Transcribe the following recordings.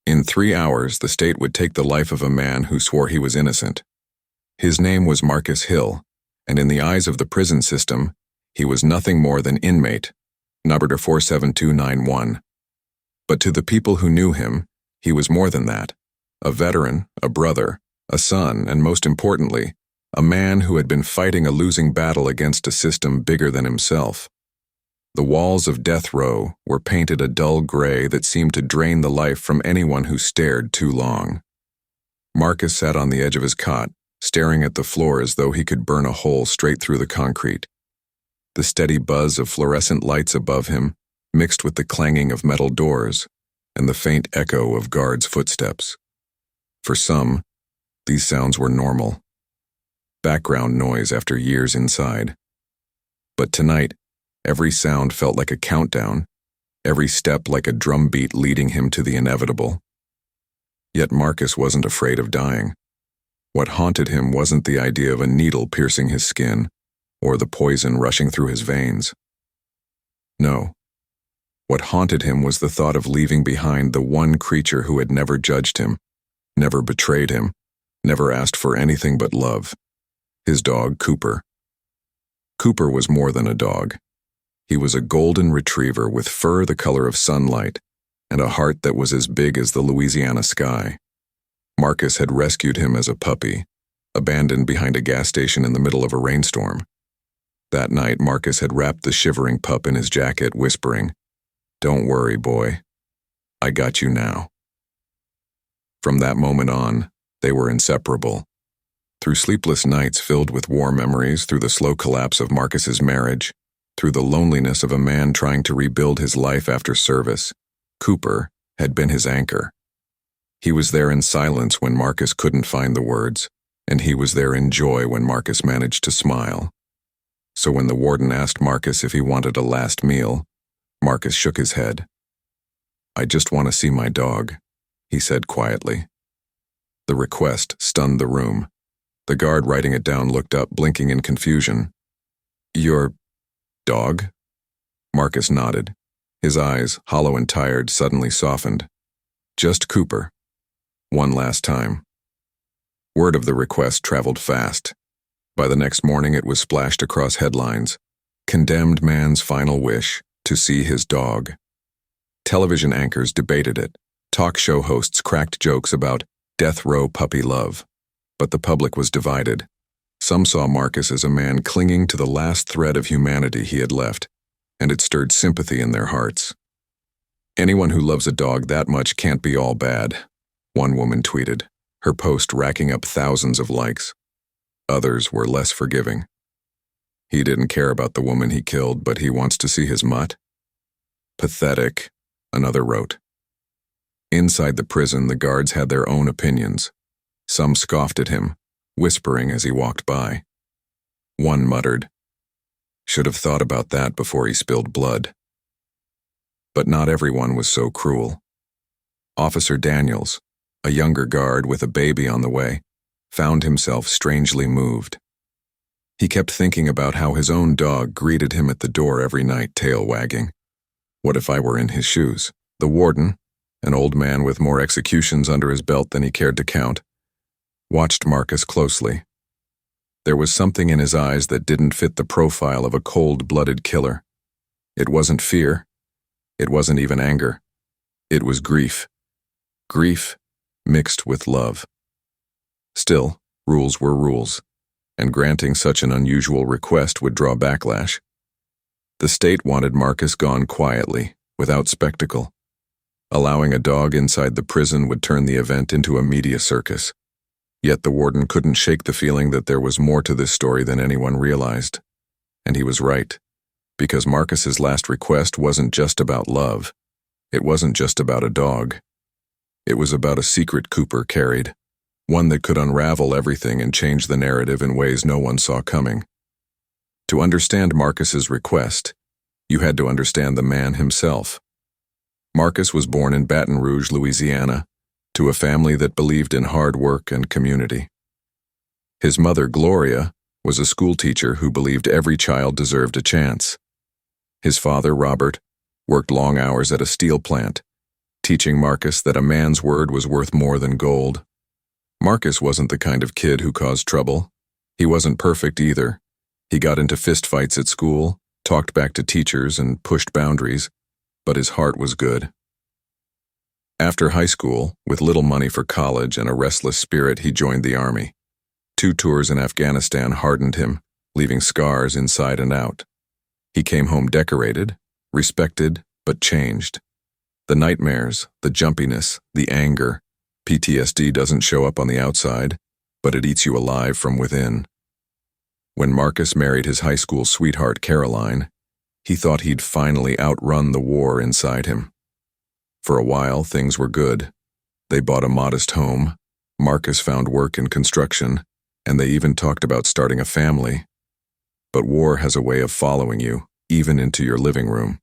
In 3 hours, the state would take the life of a man who swore he was innocent. His name was Marcus Hill, and in the eyes of the prison system, he was nothing more than inmate, number 47291. But to the people who knew him, he was more than that. A veteran, a brother, a son, and most importantly, a man who had been fighting a losing battle against a system bigger than himself. The walls of death row were painted a dull gray that seemed to drain the life from anyone who stared too long. Marcus sat on the edge of his cot, staring at the floor as though he could burn a hole straight through the concrete. The steady buzz of fluorescent lights above him mixed with the clanging of metal doors and the faint echo of guards' footsteps. For some, these sounds were normal. Background noise after years inside. But tonight, every sound felt like a countdown, every step like a drumbeat leading him to the inevitable. Yet Marcus wasn't afraid of dying. What haunted him wasn't the idea of a needle piercing his skin, or the poison rushing through his veins. No. What haunted him was the thought of leaving behind the one creature who had never judged him, never betrayed him, never asked for anything but love. His dog, Cooper. Cooper was more than a dog. He was a golden retriever with fur the color of sunlight and a heart that was as big as the Louisiana sky. Marcus had rescued him as a puppy, abandoned behind a gas station in the middle of a rainstorm. That night, Marcus had wrapped the shivering pup in his jacket, whispering, "Don't worry, boy. I got you now." From that moment on, they were inseparable. Through sleepless nights filled with war memories, through the slow collapse of Marcus's marriage, through the loneliness of a man trying to rebuild his life after service, Cooper had been his anchor. He was there in silence when Marcus couldn't find the words, and he was there in joy when Marcus managed to smile. So when the warden asked Marcus if he wanted a last meal, Marcus shook his head. "I just want to see my dog," he said quietly. The request stunned the room. The guard writing it down looked up, blinking in confusion. "Your dog?" Marcus nodded. His eyes, hollow and tired, suddenly softened. "Just Cooper. One last time." Word of the request traveled fast. By the next morning it was splashed across headlines. Condemned man's final wish, to see his dog. Television anchors debated it. Talk show hosts cracked jokes about death row puppy love. But the public was divided. Some saw Marcus as a man clinging to the last thread of humanity he had left, and it stirred sympathy in their hearts. "Anyone who loves a dog that much can't be all bad," one woman tweeted, her post racking up thousands of likes. Others were less forgiving. "He didn't care about the woman he killed, but he wants to see his mutt?" "Pathetic," another wrote. Inside the prison, the guards had their own opinions. Some scoffed at him, whispering as he walked by. One muttered, "Should have thought about that before he spilled blood." But not everyone was so cruel. Officer Daniels, a younger guard with a baby on the way, found himself strangely moved. He kept thinking about how his own dog greeted him at the door every night, tail wagging. What if I were in his shoes? The warden, an old man with more executions under his belt than he cared to count, watched Marcus closely. There was something in his eyes that didn't fit the profile of a cold-blooded killer. It wasn't fear. It wasn't even anger. It was grief. Grief mixed with love. Still, rules were rules, and granting such an unusual request would draw backlash. The state wanted Marcus gone quietly, without spectacle. Allowing a dog inside the prison would turn the event into a media circus. Yet the warden couldn't shake the feeling that there was more to this story than anyone realized. And he was right, because Marcus's last request wasn't just about love. It wasn't just about a dog. It was about a secret Cooper carried, one that could unravel everything and change the narrative in ways no one saw coming. To understand Marcus's request, you had to understand the man himself. Marcus was born in Baton Rouge, Louisiana, to a family that believed in hard work and community. His mother, Gloria, was a schoolteacher who believed every child deserved a chance. His father, Robert, worked long hours at a steel plant, teaching Marcus that a man's word was worth more than gold. Marcus wasn't the kind of kid who caused trouble. He wasn't perfect either. He got into fistfights at school, talked back to teachers, and pushed boundaries, but his heart was good. After high school, with little money for college and a restless spirit, he joined the army. 2 tours in Afghanistan hardened him, leaving scars inside and out. He came home decorated, respected, but changed. The nightmares, the jumpiness, the anger. PTSD doesn't show up on the outside, but it eats you alive from within. When Marcus married his high school sweetheart Caroline, he thought he'd finally outrun the war inside him. For a while, things were good. They bought a modest home, Marcus found work in construction, and they even talked about starting a family. But war has a way of following you, even into your living room.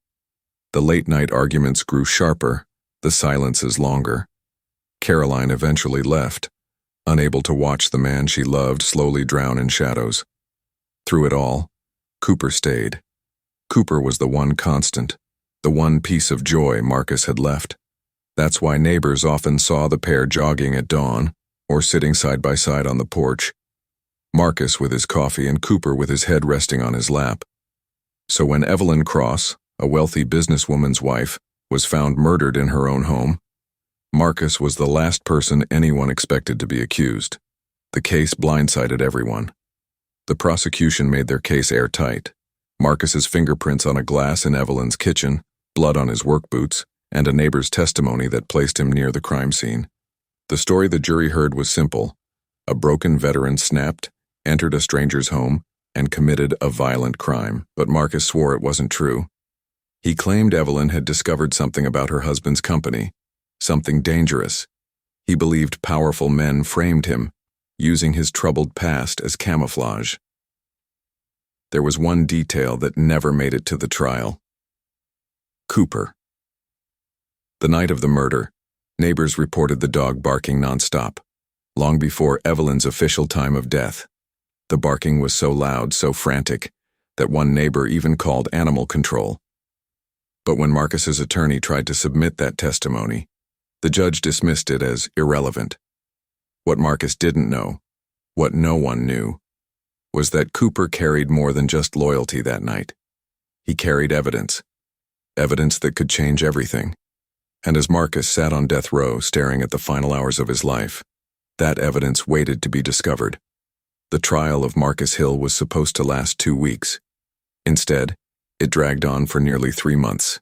The late-night arguments grew sharper, the silences longer. Caroline eventually left, unable to watch the man she loved slowly drown in shadows. Through it all, Cooper stayed. Cooper was the one constant, the one piece of joy Marcus had left. That's why neighbors often saw the pair jogging at dawn, or sitting side by side on the porch, Marcus with his coffee and Cooper with his head resting on his lap. So when Evelyn Cross, a wealthy businesswoman's wife, was found murdered in her own home, Marcus was the last person anyone expected to be accused. The case blindsided everyone. The prosecution made their case airtight. Marcus's fingerprints on a glass in Evelyn's kitchen, blood on his work boots, and a neighbor's testimony that placed him near the crime scene. The story the jury heard was simple. A broken veteran snapped, entered a stranger's home, and committed a violent crime, but Marcus swore it wasn't true. He claimed Evelyn had discovered something about her husband's company, something dangerous. He believed powerful men framed him, using his troubled past as camouflage. There was one detail that never made it to the trial. Cooper. The night of the murder, neighbors reported the dog barking nonstop, long before Evelyn's official time of death. The barking was so loud, so frantic, that one neighbor even called animal control. But when Marcus's attorney tried to submit that testimony, the judge dismissed it as irrelevant. What Marcus didn't know, what no one knew, was that Cooper carried more than just loyalty that night. He carried evidence. Evidence that could change everything. And as Marcus sat on death row staring at the final hours of his life, that evidence waited to be discovered. The trial of Marcus Hill was supposed to last 2 weeks. Instead, it dragged on for nearly 3 months,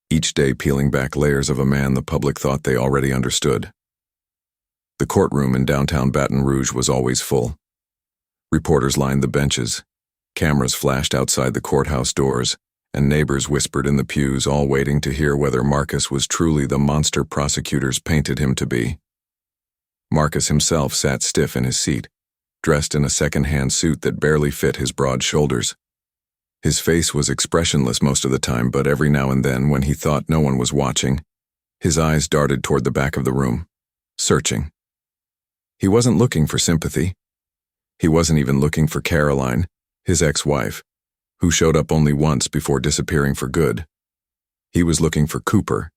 each day peeling back layers of a man the public thought they already understood. The courtroom in downtown Baton Rouge was always full. Reporters lined the benches, cameras flashed outside the courthouse doors, and neighbors whispered in the pews, all waiting to hear whether Marcus was truly the monster prosecutors painted him to be. Marcus himself sat stiff in his seat, dressed in a second-hand suit that barely fit his broad shoulders. His face was expressionless most of the time, but every now and then, when he thought no one was watching, his eyes darted toward the back of the room, searching. He wasn't looking for sympathy. He wasn't even looking for Caroline, his ex-wife, who showed up only once before disappearing for good. He was looking for Cooper.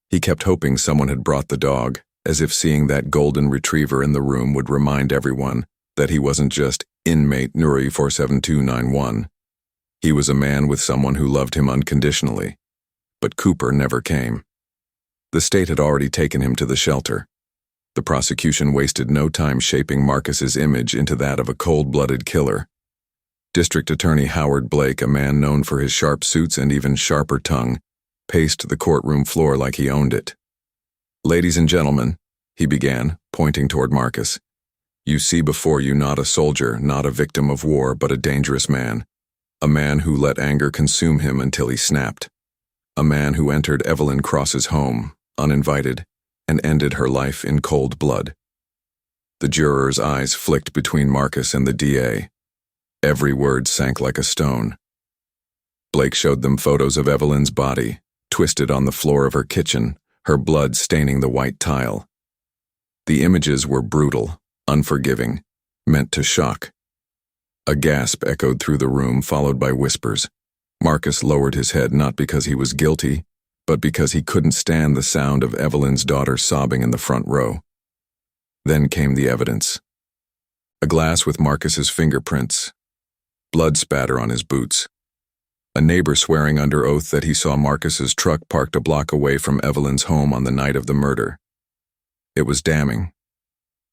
He kept hoping someone had brought the dog, as if seeing that golden retriever in the room would remind everyone that he wasn't just inmate Nuri 47291. He was a man with someone who loved him unconditionally. But Cooper never came. The state had already taken him to the shelter. The prosecution wasted no time shaping Marcus's image into that of a cold-blooded killer. District Attorney Howard Blake, a man known for his sharp suits and even sharper tongue, paced the courtroom floor like he owned it. "Ladies and gentlemen," he began, pointing toward Marcus, "you see before you not a soldier, not a victim of war, but a dangerous man. A man who let anger consume him until he snapped. A man who entered Evelyn Cross's home, uninvited, and ended her life in cold blood." The jurors' eyes flicked between Marcus and the DA. Every word sank like a stone. Blake showed them photos of Evelyn's body, twisted on the floor of her kitchen, her blood staining the white tile. The images were brutal, unforgiving, meant to shock. A gasp echoed through the room, followed by whispers. Marcus lowered his head not because he was guilty, but because he couldn't stand the sound of Evelyn's daughter sobbing in the front row. Then came the evidence. A glass with Marcus's fingerprints, blood spatter on his boots, a neighbor swearing under oath that he saw Marcus's truck parked a block away from Evelyn's home on the night of the murder. It was damning,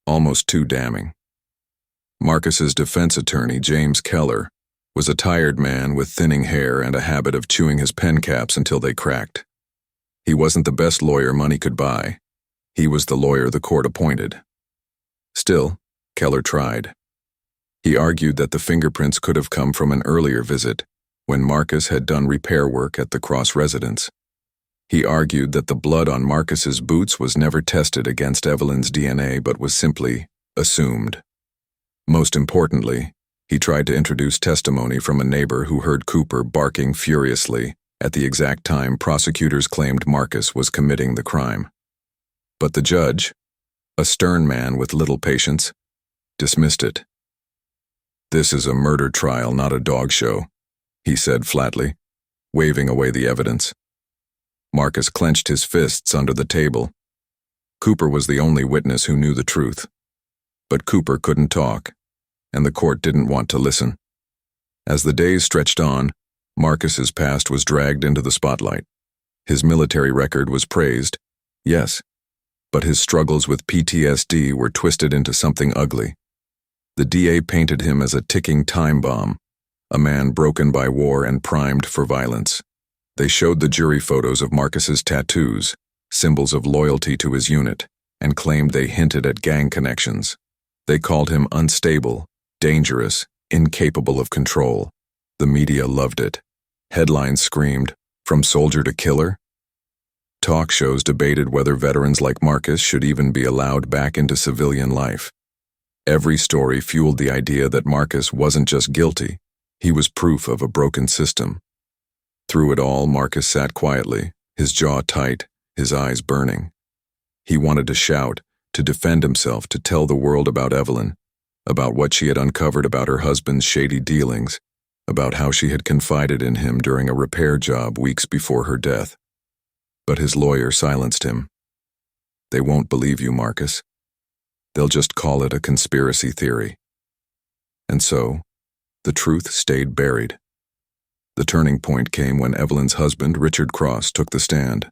almost too damning. Marcus's defense attorney, James Keller, was a tired man with thinning hair and a habit of chewing his pen caps until they cracked. He wasn't the best lawyer money could buy. He was the lawyer the court appointed. Still, Keller tried. He argued that the fingerprints could have come from an earlier visit, when Marcus had done repair work at the Cross residence. He argued that the blood on Marcus's boots was never tested against Evelyn's DNA but was simply assumed. Most importantly, he tried to introduce testimony from a neighbor who heard Cooper barking furiously at the exact time prosecutors claimed Marcus was committing the crime. But the judge, a stern man with little patience, dismissed it. "This is a murder trial, not a dog show," he said flatly, waving away the evidence. Marcus clenched his fists under the table. Cooper was the only witness who knew the truth. But Cooper couldn't talk, and the court didn't want to listen. As the days stretched on, Marcus's past was dragged into the spotlight. His military record was praised, yes, but his struggles with PTSD were twisted into something ugly. The DA painted him as a ticking time bomb, a man broken by war and primed for violence. They showed the jury photos of Marcus's tattoos, symbols of loyalty to his unit, and claimed they hinted at gang connections. They called him unstable, dangerous, incapable of control. The media loved it. Headlines screamed, "From soldier to killer?" Talk shows debated whether veterans like Marcus should even be allowed back into civilian life. Every story fueled the idea that Marcus wasn't just guilty, he was proof of a broken system. Through it all, Marcus sat quietly, his jaw tight, his eyes burning. He wanted to shout, to defend himself, to tell the world about Evelyn, about what she had uncovered about her husband's shady dealings, about how she had confided in him during a repair job weeks before her death. But his lawyer silenced him. "They won't believe you, Marcus. They'll just call it a conspiracy theory." And so, the truth stayed buried. The turning point came when Evelyn's husband, Richard Cross, took the stand.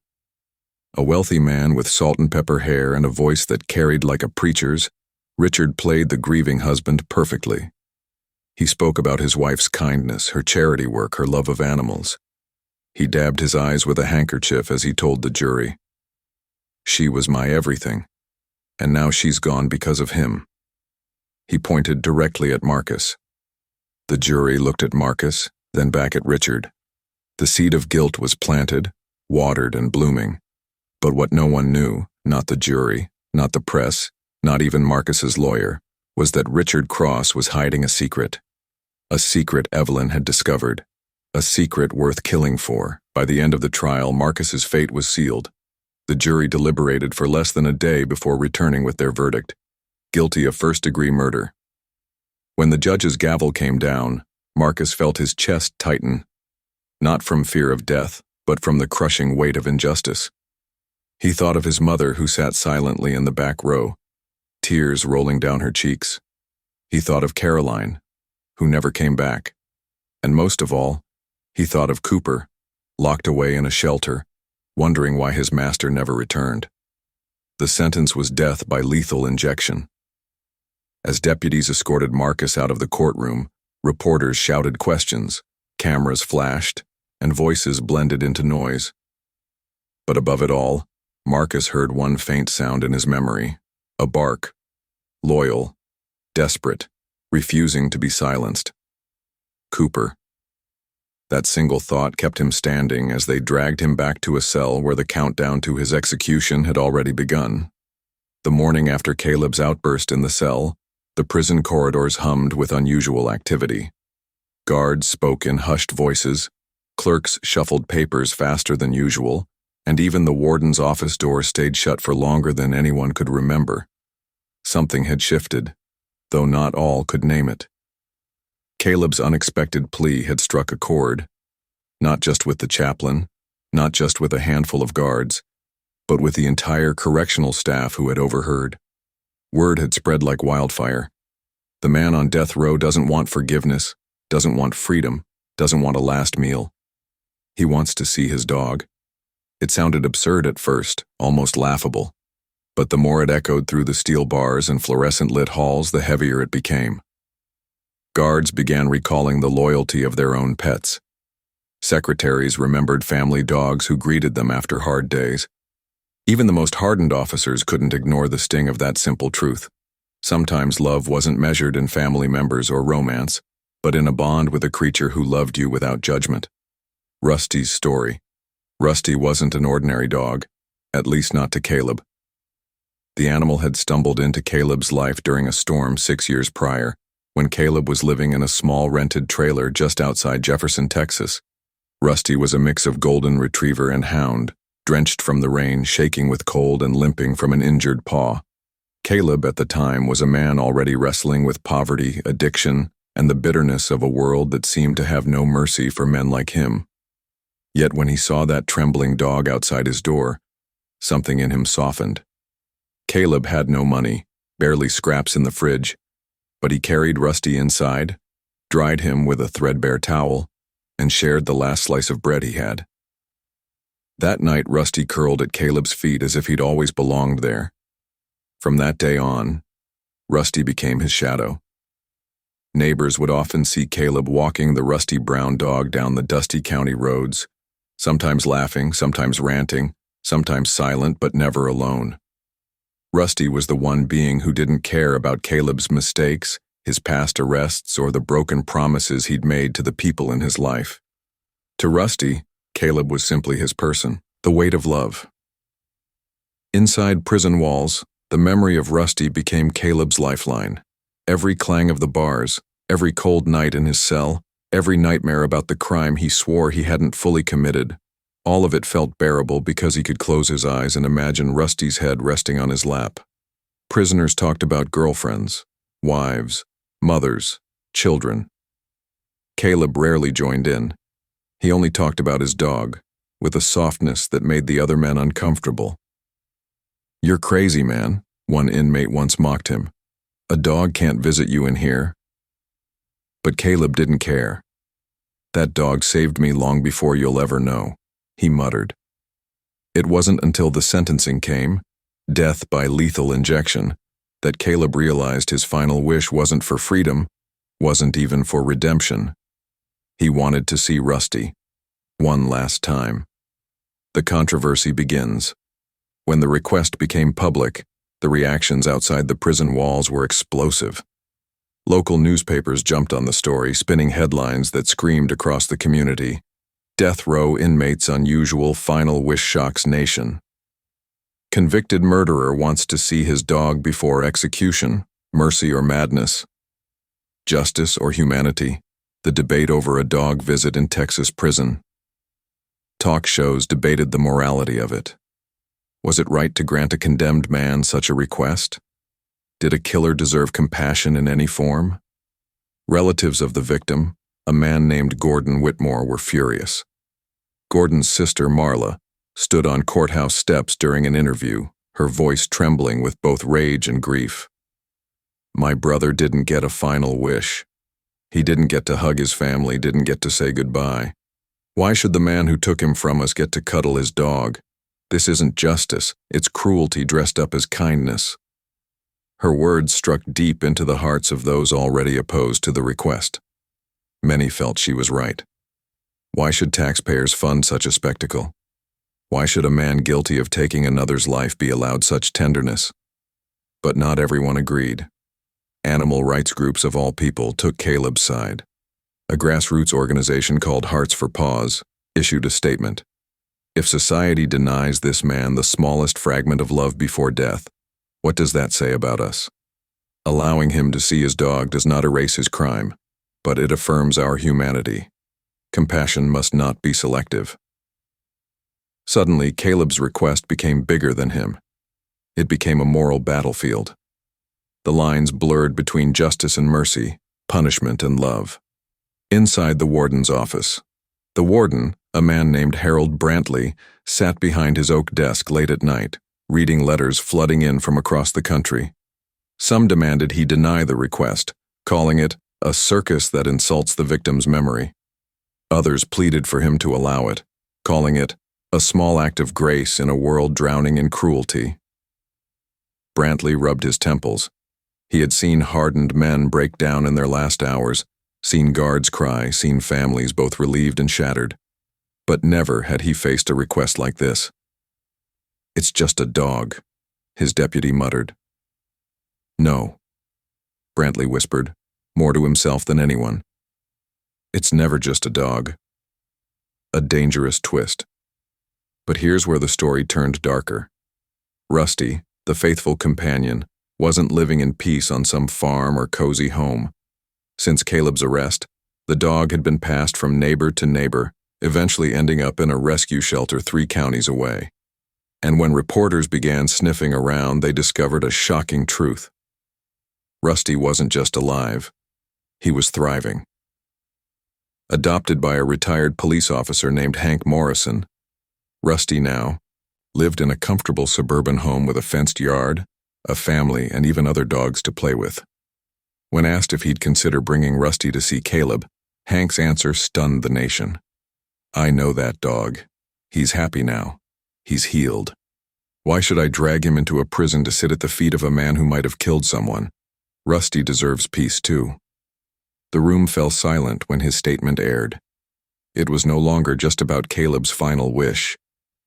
A wealthy man with salt and pepper hair and a voice that carried like a preacher's, Richard played the grieving husband perfectly. He spoke about his wife's kindness, her charity work, her love of animals. He dabbed his eyes with a handkerchief as he told the jury, "She was my everything, and now she's gone because of him." He pointed directly at Marcus. The jury looked at Marcus, then back at Richard. The seed of guilt was planted, watered and blooming. But what no one knew, not the jury, not the press, not even Marcus's lawyer, was that Richard Cross was hiding a secret Evelyn had discovered, a secret worth killing for. By the end of the trial, Marcus's fate was sealed. The jury deliberated for less than a day before returning with their verdict: guilty of first-degree murder. When the judge's gavel came down, Marcus felt his chest tighten, not from fear of death, but from the crushing weight of injustice. He thought of his mother who sat silently in the back row, tears rolling down her cheeks. He thought of Caroline, who never came back. And most of all, he thought of Cooper, locked away in a shelter, wondering why his master never returned. The sentence was death by lethal injection. As deputies escorted Marcus out of the courtroom, reporters shouted questions, cameras flashed, and voices blended into noise. But above it all, Marcus heard one faint sound in his memory, a bark, loyal, desperate, refusing to be silenced. Cooper. That single thought kept him standing as they dragged him back to a cell where the countdown to his execution had already begun. The morning after Caleb's outburst in the cell, the prison corridors hummed with unusual activity. Guards spoke in hushed voices, clerks shuffled papers faster than usual, and even the warden's office door stayed shut for longer than anyone could remember. Something had shifted, though not all could name it. Caleb's unexpected plea had struck a chord, not just with the chaplain, not just with a handful of guards, but with the entire correctional staff who had overheard. Word had spread like wildfire. The man on death row doesn't want forgiveness, doesn't want freedom, doesn't want a last meal. He wants to see his dog. It sounded absurd at first, almost laughable. But the more it echoed through the steel bars and fluorescent-lit halls, the heavier it became. Guards began recalling the loyalty of their own pets. Secretaries remembered family dogs who greeted them after hard days. Even the most hardened officers couldn't ignore the sting of that simple truth. Sometimes love wasn't measured in family members or romance, but in a bond with a creature who loved you without judgment. Rusty's story. Rusty wasn't an ordinary dog, at least not to Caleb. The animal had stumbled into Caleb's life during a storm 6 years prior, when Caleb was living in a small rented trailer just outside Jefferson, Texas. Rusty was a mix of golden retriever and hound, drenched from the rain, shaking with cold and limping from an injured paw. Caleb, at the time, was a man already wrestling with poverty, addiction, and the bitterness of a world that seemed to have no mercy for men like him. Yet when he saw that trembling dog outside his door, something in him softened. Caleb had no money, barely scraps in the fridge, but he carried Rusty inside, dried him with a threadbare towel, and shared the last slice of bread he had. That night, Rusty curled at Caleb's feet as if he'd always belonged there. From that day on, Rusty became his shadow. Neighbors would often see Caleb walking the rusty brown dog down the dusty county roads, sometimes laughing, sometimes ranting, sometimes silent, but never alone. Rusty was the one being who didn't care about Caleb's mistakes, his past arrests, or the broken promises he'd made to the people in his life. To Rusty, Caleb was simply his person, the weight of love. Inside prison walls, the memory of Rusty became Caleb's lifeline. Every clang of the bars, every cold night in his cell, every nightmare about the crime he swore he hadn't fully committed, all of it felt bearable because he could close his eyes and imagine Rusty's head resting on his lap. Prisoners talked about girlfriends, wives, mothers, children. Caleb rarely joined in. He only talked about his dog, with a softness that made the other men uncomfortable. "You're crazy, man," one inmate once mocked him. "A dog can't visit you in here." But Caleb didn't care. "That dog saved me long before you'll ever know," he muttered. It wasn't until the sentencing came, death by lethal injection, that Caleb realized his final wish wasn't for freedom, wasn't even for redemption. He wanted to see Rusty, one last time. The controversy begins. When the request became public, the reactions outside the prison walls were explosive. Local newspapers jumped on the story, spinning headlines that screamed across the community. Death row inmates' unusual final wish shocks nation. Convicted murderer wants to see his dog before execution, mercy or madness. Justice or humanity, the debate over a dog visit in Texas prison. Talk shows debated the morality of it. Was it right to grant a condemned man such a request? Did a killer deserve compassion in any form? Relatives of the victim, a man named Gordon Whitmore, were furious. Gordon's sister, Marla, stood on courthouse steps during an interview, her voice trembling with both rage and grief. "My brother didn't get a final wish. He didn't get to hug his family, didn't get to say goodbye. Why should the man who took him from us get to cuddle his dog? This isn't justice, it's cruelty dressed up as kindness." Her words struck deep into the hearts of those already opposed to the request. Many felt she was right. Why should taxpayers fund such a spectacle? Why should a man guilty of taking another's life be allowed such tenderness? But not everyone agreed. Animal rights groups of all people took Caleb's side. A grassroots organization called Hearts for Paws issued a statement. If society denies this man the smallest fragment of love before death, what does that say about us? Allowing him to see his dog does not erase his crime, but it affirms our humanity. Compassion must not be selective. Suddenly, Caleb's request became bigger than him. It became a moral battlefield. The lines blurred between justice and mercy, punishment and love. Inside the warden's office, the warden, A man named Harold Brantley sat behind his oak desk late at night, reading letters flooding in from across the country. Some demanded he deny the request, calling it a circus that insults the victim's memory. Others pleaded for him to allow it, calling it a small act of grace in a world drowning in cruelty. Brantley rubbed his temples. He had seen hardened men break down in their last hours, seen guards cry, seen families both relieved and shattered. But never had he faced a request like this. "It's just a dog," his deputy muttered. "No," Brantley whispered, more to himself than anyone. "It's never just a dog." A dangerous twist. But here's where the story turned darker. Rusty, the faithful companion, wasn't living in peace on some farm or cozy home. Since Caleb's arrest, the dog had been passed from neighbor to neighbor, eventually ending up in a rescue shelter 3 counties away. And when reporters began sniffing around, they discovered a shocking truth. Rusty wasn't just alive, he was thriving. Adopted by a retired police officer named Hank Morrison, Rusty now lived in a comfortable suburban home with a fenced yard, a family, and even other dogs to play with. When asked if he'd consider bringing Rusty to see Caleb, Hank's answer stunned the nation. "I know that dog. He's happy now. He's healed. Why should I drag him into a prison to sit at the feet of a man who might have killed someone? Rusty deserves peace too." The room fell silent when his statement aired. It was no longer just about Caleb's final wish.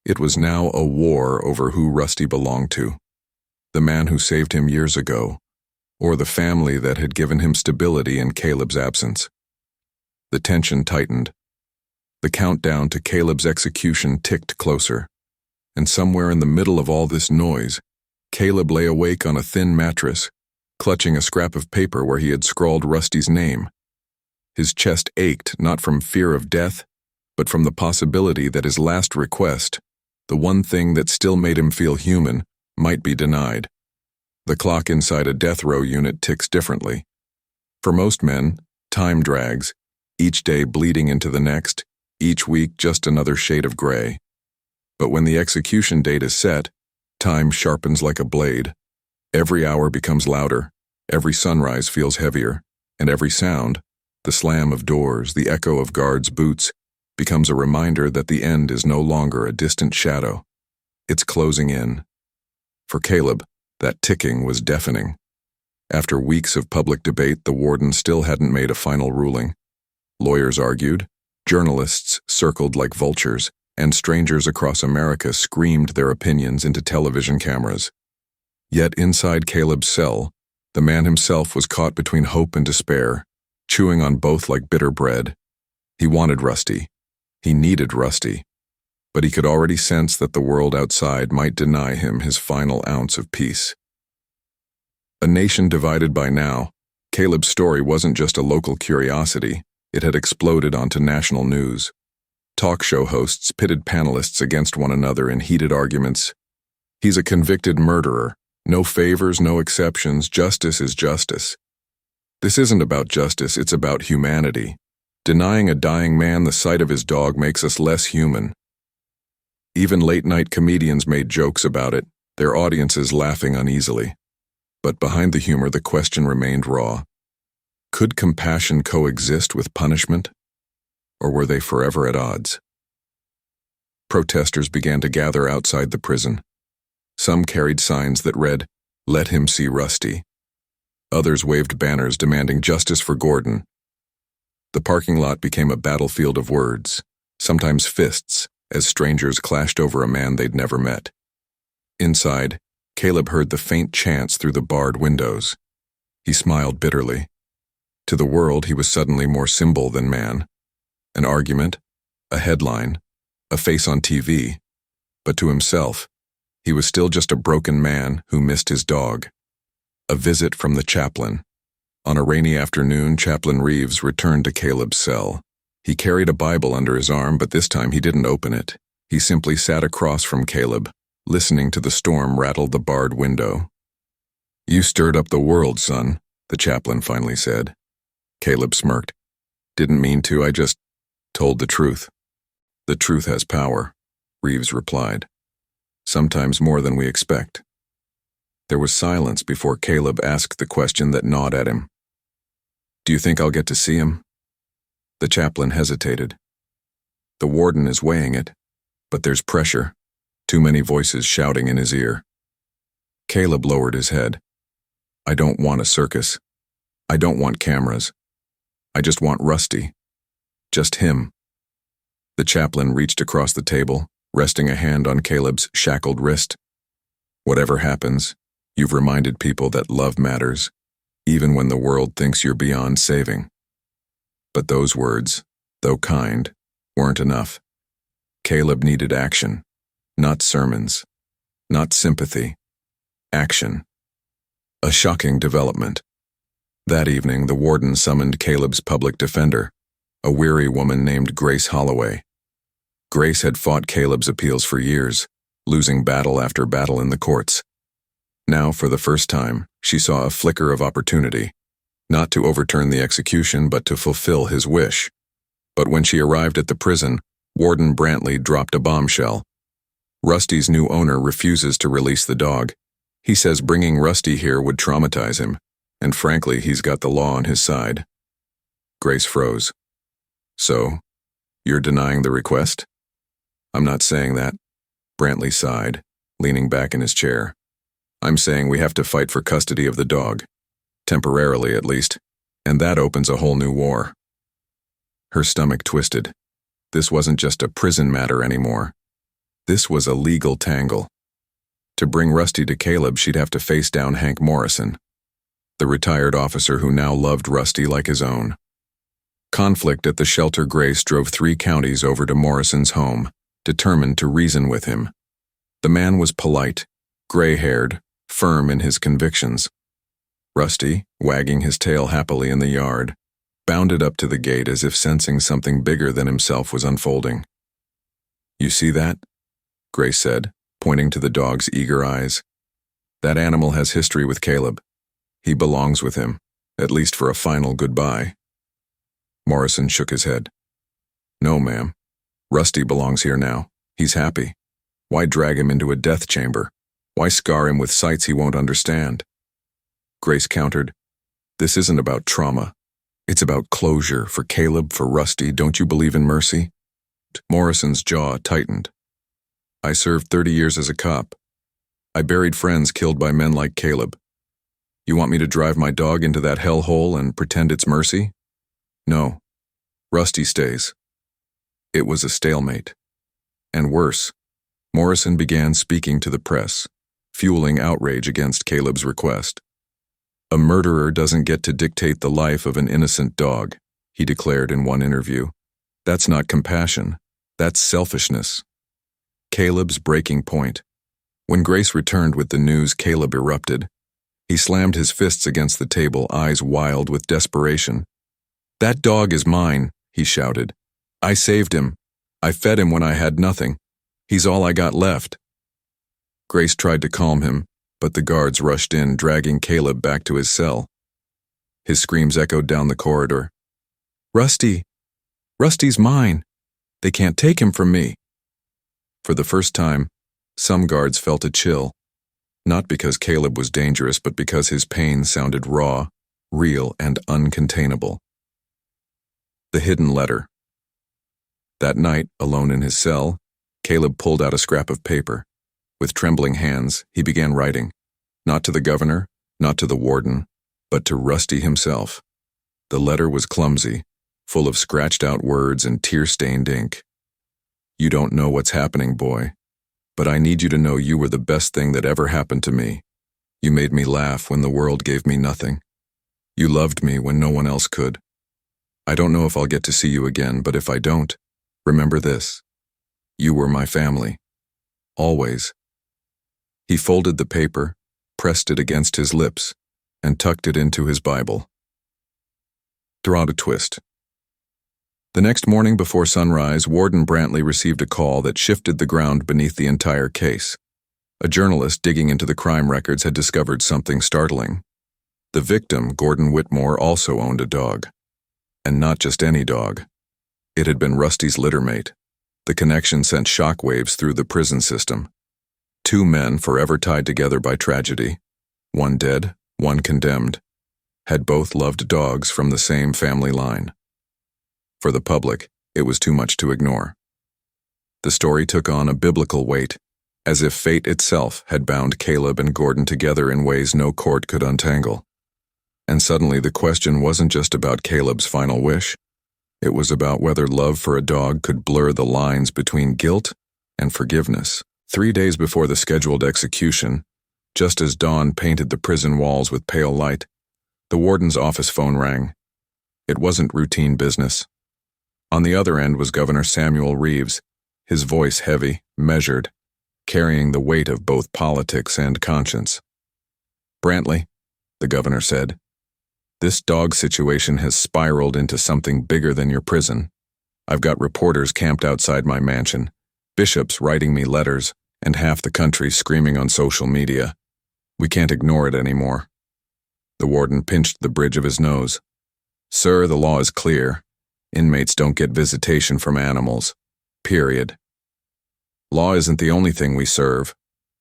It was now a war over who Rusty belonged to. The man who saved him years ago, or the family that had given him stability in Caleb's absence. The tension tightened. The countdown to Caleb's execution ticked closer. And somewhere in the middle of all this noise, Caleb lay awake on a thin mattress, clutching a scrap of paper where he had scrawled Rusty's name. His chest ached not from fear of death, but from the possibility that his last request, the one thing that still made him feel human, might be denied. The clock inside a death row unit ticks differently. For most men, time drags, each day bleeding into the next, each week just another shade of gray. But when the execution date is set, time sharpens like a blade. Every hour becomes louder, every sunrise feels heavier, and every sound, the slam of doors, the echo of guards' boots, becomes a reminder that the end is no longer a distant shadow. It's closing in. For Caleb, that ticking was deafening. After weeks of public debate, the warden still hadn't made a final ruling. Lawyers argued, journalists circled like vultures, and strangers across America screamed their opinions into television cameras. Yet inside Caleb's cell, the man himself was caught between hope and despair, chewing on both like bitter bread. He wanted Rusty. He needed Rusty. But he could already sense that the world outside might deny him his final ounce of peace. A nation divided by now, Caleb's story wasn't just a local curiosity, it had exploded onto national news. Talk show hosts pitted panelists against one another in heated arguments. "He's a convicted murderer. No favors, no exceptions. Justice is justice." This isn't about justice, it's about humanity. Denying a dying man the sight of his dog makes us less human. Even late-night comedians made jokes about it, their audiences laughing uneasily. But behind the humor, the question remained raw. Could compassion coexist with punishment? Or were they forever at odds? Protesters began to gather outside the prison. Some carried signs that read, "Let him see Rusty." Others waved banners demanding justice for Gordon. The parking lot became a battlefield of words, sometimes fists, as strangers clashed over a man they'd never met. Inside, Caleb heard the faint chants through the barred windows. He smiled bitterly. To the world, he was suddenly more symbol than man. An argument, a headline, a face on TV. But to himself, he was still just a broken man who missed his dog. A visit from the chaplain. On a rainy afternoon, Chaplain Reeves returned to Caleb's cell. He carried a Bible under his arm, but this time he didn't open it. He simply sat across from Caleb, listening to the storm rattle the barred window. "You stirred up the world, son," the chaplain finally said. Caleb smirked. "Didn't mean to, I just told the truth." "The truth has power," Reeves replied. "Sometimes more than we expect." There was silence before Caleb asked the question that gnawed at him. "Do you think I'll get to see him?" The chaplain hesitated. "The warden is weighing it, but there's pressure, too many voices shouting in his ear." Caleb lowered his head. "I don't want a circus. I don't want cameras. I just want Rusty. Just him." The chaplain reached across the table, resting a hand on Caleb's shackled wrist. "Whatever happens, you've reminded people that love matters, even when the world thinks you're beyond saving." But those words, though kind, weren't enough. Caleb needed action, not sermons, not sympathy. Action. A shocking development. That evening, the warden summoned Caleb's public defender, a weary woman named Grace Holloway. Grace had fought Caleb's appeals for years, losing battle after battle in the courts. Now, for the first time, she saw a flicker of opportunity, not to overturn the execution, but to fulfill his wish. But when she arrived at the prison, Warden Brantley dropped a bombshell. Rusty's new owner refuses to release the dog. He says bringing Rusty here would traumatize him, and frankly, he's got the law on his side. Grace froze. "So, you're denying the request?" "I'm not saying that," Brantley sighed, leaning back in his chair. "I'm saying we have to fight for custody of the dog, temporarily at least, and that opens a whole new war." Her stomach twisted. This wasn't just a prison matter anymore. This was a legal tangle. To bring Rusty to Caleb, she'd have to face down Hank Morrison, the retired officer who now loved Rusty like his own. Conflict at the shelter Grace drove 3 counties over to Morrison's home, determined to reason with him. The man was polite, gray-haired, firm in his convictions. Rusty, wagging his tail happily in the yard, bounded up to the gate as if sensing something bigger than himself was unfolding. "You see that?" Grace said, pointing to the dog's eager eyes. "That animal has history with Caleb. He belongs with him, at least for a final goodbye." Morrison shook his head. "No, ma'am. Rusty belongs here now. He's happy. Why drag him into a death chamber? Why scar him with sights he won't understand?" Grace countered, "This isn't about trauma. It's about closure for Caleb, for Rusty. Don't you believe in mercy?" Morrison's jaw tightened. "I served 30 years as a cop. I buried friends killed by men like Caleb. You want me to drive my dog into that hellhole and pretend it's mercy? No. Rusty stays." It was a stalemate. And worse, Morrison began speaking to the press, fueling outrage against Caleb's request. "A murderer doesn't get to dictate the life of an innocent dog," he declared in one interview. "That's not compassion. That's selfishness." Caleb's breaking point. When Grace returned with the news, Caleb erupted. He slammed his fists against the table, eyes wild with desperation. "That dog is mine," he shouted. "I saved him. I fed him when I had nothing. He's all I got left." Grace tried to calm him, but the guards rushed in, dragging Caleb back to his cell. His screams echoed down the corridor. "Rusty! Rusty's mine! They can't take him from me!" For the first time, some guards felt a chill, not because Caleb was dangerous, but because his pain sounded raw, real, and uncontainable. The hidden letter. That night, alone in his cell, Caleb pulled out a scrap of paper. With trembling hands, he began writing, not to the governor, not to the warden, but to Rusty himself. The letter was clumsy, full of scratched-out words and tear-stained ink. "You don't know what's happening, boy, but I need you to know you were the best thing that ever happened to me. You made me laugh when the world gave me nothing. You loved me when no one else could. I don't know if I'll get to see you again, but if I don't, remember this. You were my family. Always." He folded the paper, pressed it against his lips, and tucked it into his Bible. Throughout a twist. The next morning before sunrise, Warden Brantley received a call that shifted the ground beneath the entire case. A journalist digging into the crime records had discovered something startling. The victim, Gordon Whitmore, also owned a dog. And not just any dog. It had been Rusty's littermate, The connection sent shockwaves through the prison system. Two men forever tied together by tragedy, one dead, one condemned, had both loved dogs from the same family line. For the public, it was too much to ignore. The story took on a biblical weight, as if fate itself had bound Caleb and Gordon together in ways no court could untangle. And suddenly the question wasn't just about Caleb's final wish. It was about whether love for a dog could blur the lines between guilt and forgiveness. 3 days before the scheduled execution, just as dawn painted the prison walls with pale light, the warden's office phone rang. It wasn't routine business. On the other end was Governor Samuel Reeves, his voice heavy, measured, carrying the weight of both politics and conscience. "Brantley," the governor said, "this dog situation has spiraled into something bigger than your prison. I've got reporters camped outside my mansion, bishops writing me letters, and half the country screaming on social media. We can't ignore it anymore." The warden pinched the bridge of his nose. "Sir, the law is clear. Inmates don't get visitation from animals. Period." "Law isn't the only thing we serve,"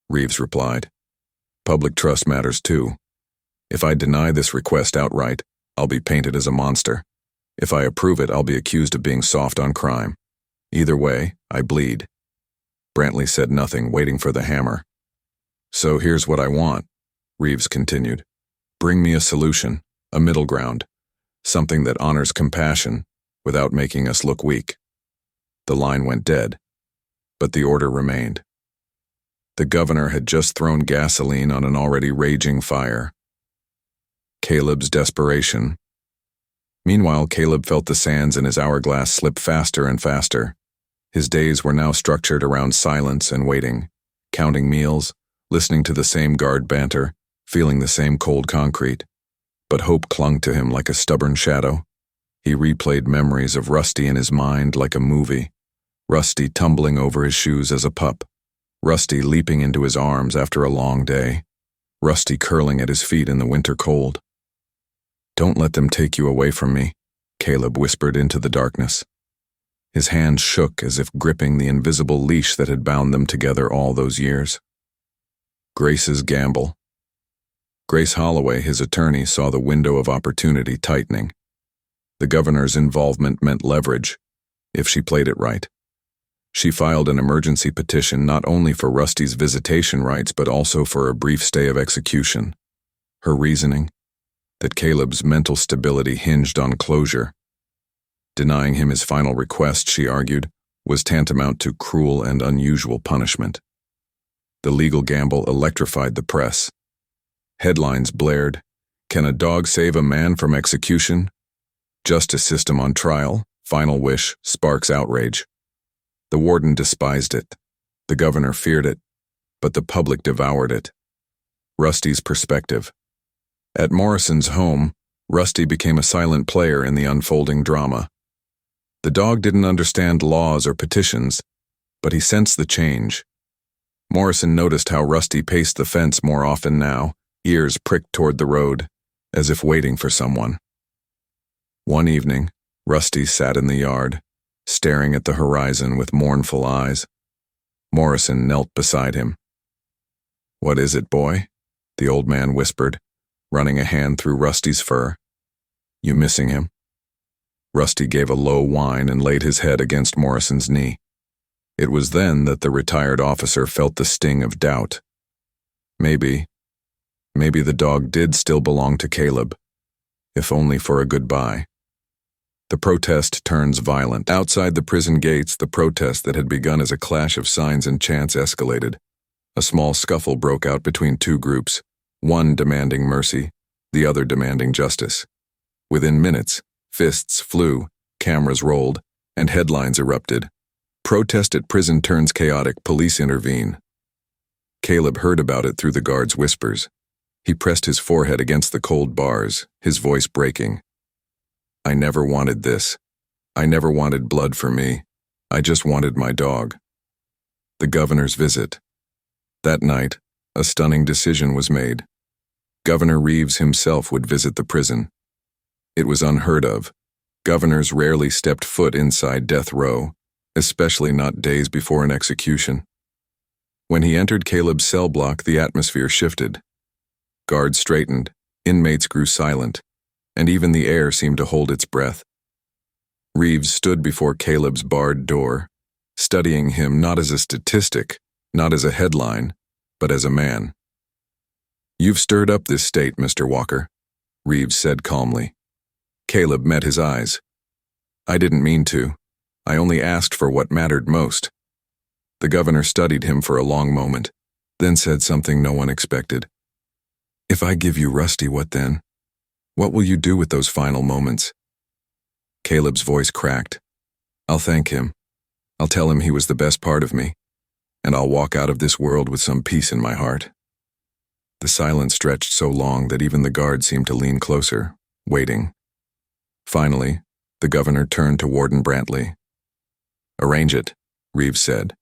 Reeves replied. "Public trust matters too. If I deny this request outright, I'll be painted as a monster. If I approve it, I'll be accused of being soft on crime. Either way, I bleed." Brantley said nothing, waiting for the hammer. "So here's what I want," Reeves continued. "Bring me a solution, a middle ground, something that honors compassion without making us look weak." The line went dead, but the order remained. The governor had just thrown gasoline on an already raging fire. Caleb's desperation. Meanwhile, Caleb felt the sands in his hourglass slip faster and faster. His days were now structured around silence and waiting, counting meals, listening to the same guard banter, feeling the same cold concrete. But hope clung to him like a stubborn shadow. He replayed memories of Rusty in his mind like a movie. Rusty tumbling over his shoes as a pup. Rusty leaping into his arms after a long day. Rusty curling at his feet in the winter cold. "Don't let them take you away from me," Caleb whispered into the darkness. His hands shook as if gripping the invisible leash that had bound them together all those years. Grace's gamble. Grace Holloway, his attorney, saw the window of opportunity tightening. The governor's involvement meant leverage, if she played it right. She filed an emergency petition not only for Rusty's visitation rights but also for a brief stay of execution. Her reasoning? That Caleb's mental stability hinged on closure. Denying him his final request, she argued, was tantamount to cruel and unusual punishment. The legal gamble electrified the press. Headlines blared, "Can a dog save a man from execution?" "Justice system on trial, final wish, sparks outrage." The warden despised it. The governor feared it, but the public devoured it. Rusty's perspective. At Morrison's home, Rusty became a silent player in the unfolding drama. The dog didn't understand laws or petitions, but he sensed the change. Morrison noticed how Rusty paced the fence more often now, ears pricked toward the road, as if waiting for someone. One evening, Rusty sat in the yard, staring at the horizon with mournful eyes. Morrison knelt beside him. "What is it, boy?" the old man whispered, running a hand through Rusty's fur. "You missing him?" Rusty gave a low whine and laid his head against Morrison's knee. It was then that the retired officer felt the sting of doubt. Maybe the dog did still belong to Caleb, if only for a goodbye. The protest turns violent. Outside the prison gates, the protest that had begun as a clash of signs and chants escalated. A small scuffle broke out between two groups, one demanding mercy, the other demanding justice. Within minutes, fists flew, cameras rolled, and headlines erupted. "Protest at prison turns chaotic, police intervene." Caleb heard about it through the guard's whispers. He pressed his forehead against the cold bars, his voice breaking. "I never wanted this. I never wanted blood for me. I just wanted my dog." The governor's visit. That night, a stunning decision was made. Governor Reeves himself would visit the prison. It was unheard of. Governors rarely stepped foot inside death row, especially not days before an execution. When he entered Caleb's cell block, the atmosphere shifted. Guards straightened, inmates grew silent, and even the air seemed to hold its breath. Reeves stood before Caleb's barred door, studying him not as a statistic, not as a headline, but as a man. "You've stirred up this state, Mr. Walker," Reeves said calmly. Caleb met his eyes. "I didn't mean to. I only asked for what mattered most." The governor studied him for a long moment, then said something no one expected. "If I give you Rusty, what then? What will you do with those final moments?" Caleb's voice cracked. "I'll thank him. I'll tell him he was the best part of me, and I'll walk out of this world with some peace in my heart." The silence stretched so long that even the guards seemed to lean closer, waiting. Finally, the governor turned to Warden Brantley. "Arrange it," Reeves said,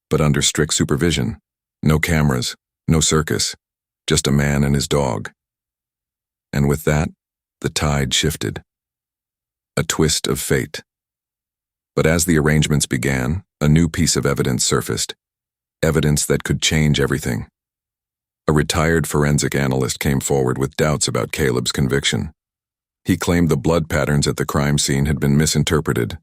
"but under strict supervision. No cameras, no circus, just a man and his dog." And with that, the tide shifted. A twist of fate. But as the arrangements began, a new piece of evidence surfaced. Evidence that could change everything. A retired forensic analyst came forward with doubts about Caleb's conviction. He claimed the blood patterns at the crime scene had been misinterpreted.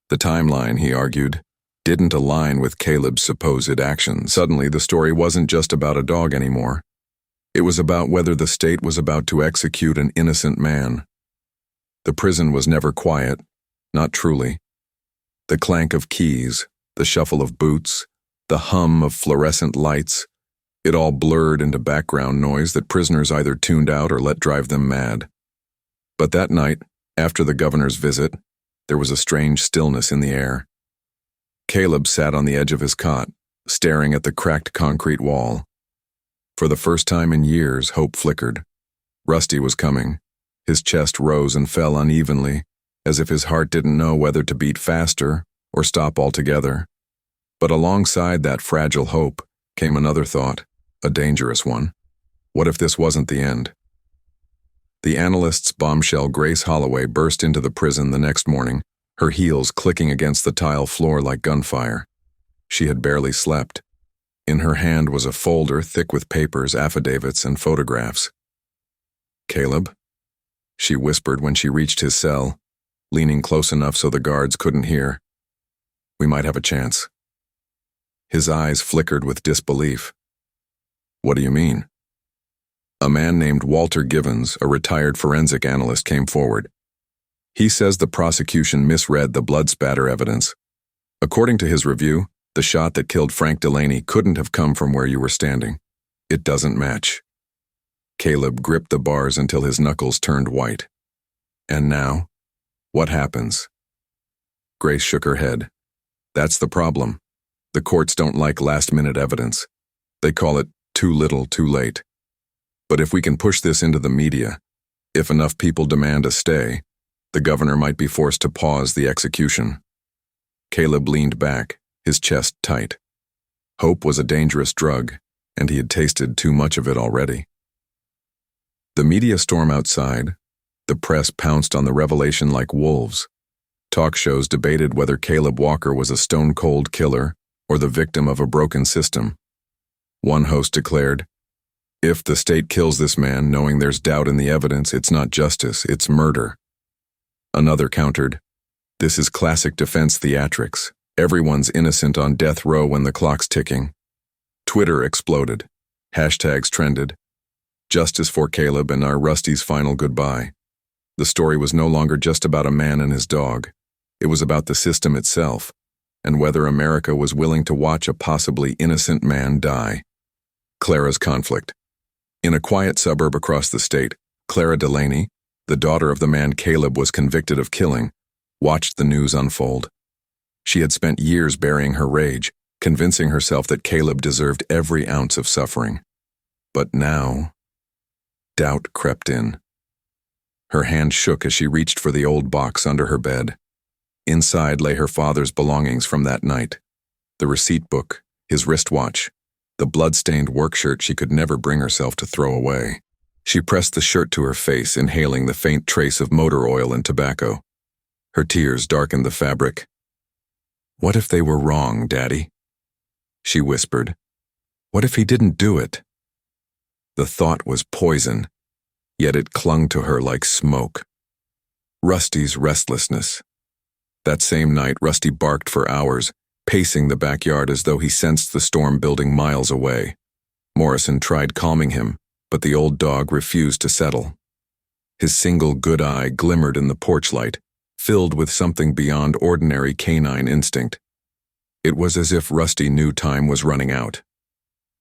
The timeline, he argued, didn't align with Caleb's supposed actions. Suddenly, the story wasn't just about a dog anymore. It was about whether the state was about to execute an innocent man. The prison was never quiet, not truly. The clank of keys, the shuffle of boots, the hum of fluorescent lights, it all blurred into background noise that prisoners either tuned out or let drive them mad. But that night, after the governor's visit, there was a strange stillness in the air. Caleb sat on the edge of his cot, staring at the cracked concrete wall. For the first time in years, hope flickered. Rusty was coming. His chest rose and fell unevenly, as if his heart didn't know whether to beat faster or stop altogether. But alongside that fragile hope came another thought, a dangerous one. What if this wasn't the end? The analyst's bombshell Grace Holloway burst into the prison the next morning, her heels clicking against the tile floor like gunfire. She had barely slept. In her hand was a folder thick with papers, affidavits, and photographs. "Caleb?" she whispered when she reached his cell, leaning close enough so the guards couldn't hear. "We might have a chance." His eyes flickered with disbelief. "What do you mean?" A man named Walter Givens, a retired forensic analyst, came forward. He says the prosecution misread the blood spatter evidence. According to his review, the shot that killed Frank Delaney couldn't have come from where you were standing. It doesn't match. Caleb gripped the bars until his knuckles turned white. "And now? What happens?" Grace shook her head. "That's the problem. The courts don't like last-minute evidence. They call it too little, too late. But if we can push this into the media, if enough people demand a stay, the governor might be forced to pause the execution." Caleb leaned back, his chest tight. Hope was a dangerous drug, and he had tasted too much of it already. The media storm outside. The press pounced on the revelation like wolves. Talk shows debated whether Caleb Walker was a stone-cold killer or the victim of a broken system. One host declared, "If the state kills this man knowing there's doubt in the evidence, it's not justice, it's murder." Another countered, "This is classic defense theatrics. Everyone's innocent on death row when the clock's ticking." Twitter exploded. Hashtags trended. Justice for Caleb and our Rusty's final goodbye. The story was no longer just about a man and his dog. It was about the system itself, and whether America was willing to watch a possibly innocent man die. Clara's conflict. In a quiet suburb across the state, Clara Delaney, the daughter of the man Caleb was convicted of killing, watched the news unfold. She had spent years burying her rage, convincing herself that Caleb deserved every ounce of suffering. But now, doubt crept in. Her hand shook as she reached for the old box under her bed. Inside lay her father's belongings from that night. The receipt book, his wristwatch, the blood-stained work shirt she could never bring herself to throw away. She pressed the shirt to her face, inhaling the faint trace of motor oil and tobacco. Her tears darkened the fabric. What if they were wrong, Daddy? She whispered. What if he didn't do it? The thought was poison, yet it clung to her like smoke. Rusty's restlessness. That same night, Rusty barked for hours, pacing the backyard as though he sensed the storm building miles away. Morrison tried calming him, but the old dog refused to settle. His single good eye glimmered in the porch light, filled with something beyond ordinary canine instinct. It was as if Rusty knew time was running out.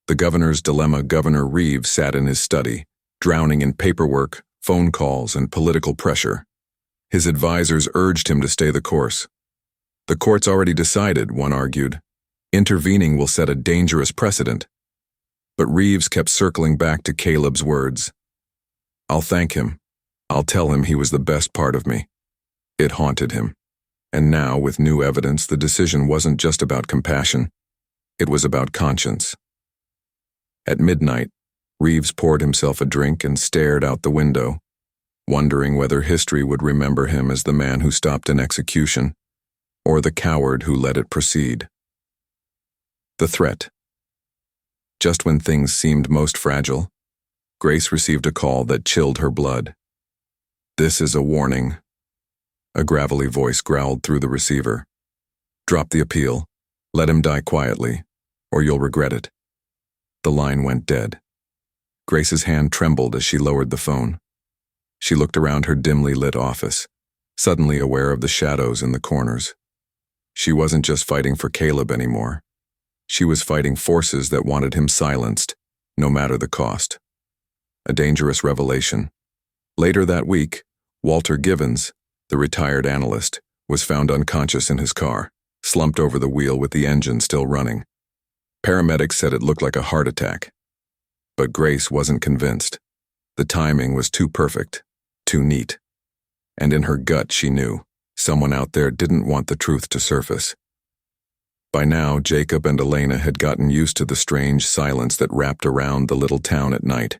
The governor's dilemma. Governor Reeves sat in his study, drowning in paperwork, phone calls, and political pressure. His advisors urged him to stay the course. The court's already decided, one argued. Intervening will set a dangerous precedent. But Reeves kept circling back to Caleb's words. I'll thank him. I'll tell him he was the best part of me. It haunted him. And now, with new evidence, the decision wasn't just about compassion. It was about conscience. At midnight, Reeves poured himself a drink and stared out the window, wondering whether history would remember him as the man who stopped an execution, or the coward who let it proceed. The threat. Just when things seemed most fragile, Grace received a call that chilled her blood. This is a warning. A gravelly voice growled through the receiver. Drop the appeal. Let him die quietly, or you'll regret it. The line went dead. Grace's hand trembled as she lowered the phone. She looked around her dimly lit office, suddenly aware of the shadows in the corners. She wasn't just fighting for Caleb anymore. She was fighting forces that wanted him silenced, no matter the cost. A dangerous revelation. Later that week, Walter Givens, the retired analyst, was found unconscious in his car, slumped over the wheel with the engine still running. Paramedics said it looked like a heart attack. But Grace wasn't convinced. The timing was too perfect, too neat. And in her gut she knew someone out there didn't want the truth to surface. By now, Jacob and Elena had gotten used to the strange silence that wrapped around the little town at night.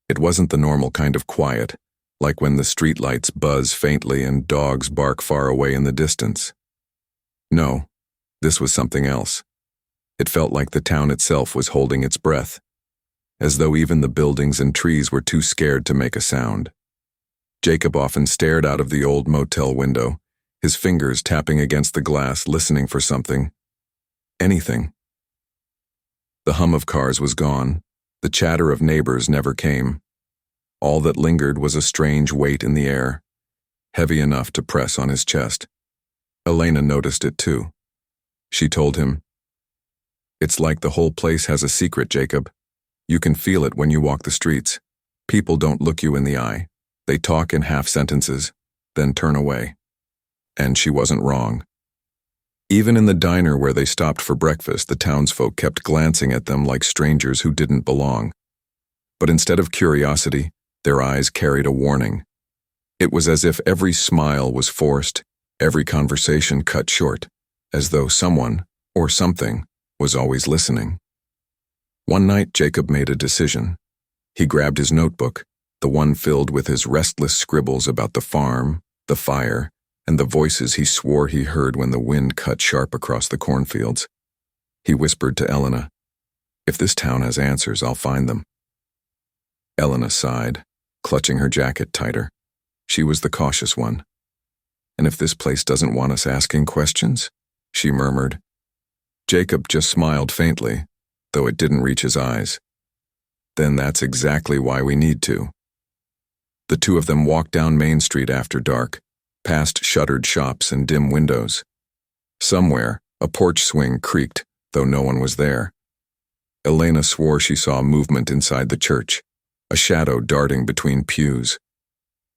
It wasn't the normal kind of quiet, like when the streetlights buzz faintly and dogs bark far away in the distance. No, this was something else. It felt like the town itself was holding its breath, as though even the buildings and trees were too scared to make a sound. Jacob often stared out of the old motel window, his fingers tapping against the glass, listening for something. Anything. The hum of cars was gone. The chatter of neighbors never came. All that lingered was a strange weight in the air, heavy enough to press on his chest. Elena noticed it too. She told him, "It's like the whole place has a secret, Jacob. You can feel it when you walk the streets. People don't look you in the eye. They talk in half sentences, then turn away." And she wasn't wrong. Even in the diner where they stopped for breakfast, the townsfolk kept glancing at them like strangers who didn't belong. But instead of curiosity, their eyes carried a warning. It was as if every smile was forced, every conversation cut short, as though someone, or something, was always listening. One night, Jacob made a decision. He grabbed his notebook, the one filled with his restless scribbles about the farm, the fire, and the voices he swore he heard when the wind cut sharp across the cornfields. He whispered to Elena, "If this town has answers, I'll find them." Elena sighed, clutching her jacket tighter. She was the cautious one. "And if this place doesn't want us asking questions?" she murmured. Jacob just smiled faintly, though it didn't reach his eyes. "Then that's exactly why we need to." The two of them walked down Main Street after dark, past shuttered shops and dim windows. Somewhere, a porch swing creaked, though no one was there. Elena swore she saw movement inside the church, a shadow darting between pews.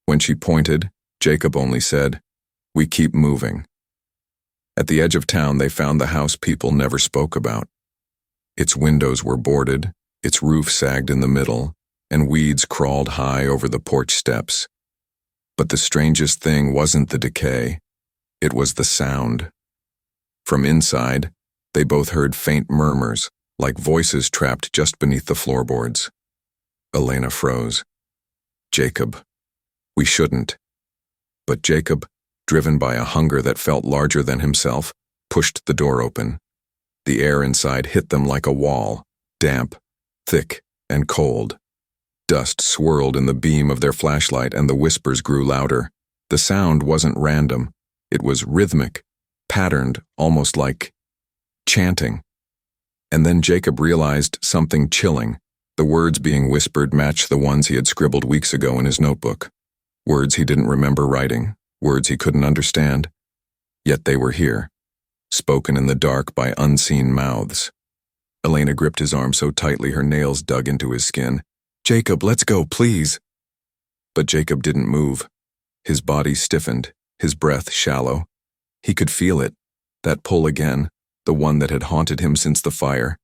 When she pointed, Jacob only said, "We keep moving." At the edge of town, they found the house people never spoke about. Its windows were boarded, its roof sagged in the middle, and weeds crawled high over the porch steps. But the strangest thing wasn't the decay, it was the sound. From inside, they both heard faint murmurs, like voices trapped just beneath the floorboards. Elena froze. "Jacob, we shouldn't." But Jacob, driven by a hunger that felt larger than himself, pushed the door open. The air inside hit them like a wall, damp, thick, and cold. Dust swirled in the beam of their flashlight and the whispers grew louder. The sound wasn't random. It was rhythmic, patterned, almost like chanting. And then Jacob realized something chilling. The words being whispered matched the ones he had scribbled weeks ago in his notebook. Words he didn't remember writing, words he couldn't understand. Yet they were here, spoken in the dark by unseen mouths. Elena gripped his arm so tightly her nails dug into his skin. "Jacob, let's go, please." But Jacob didn't move. His body stiffened, his breath shallow. He could feel it, that pull again, the one that had haunted him since the fire.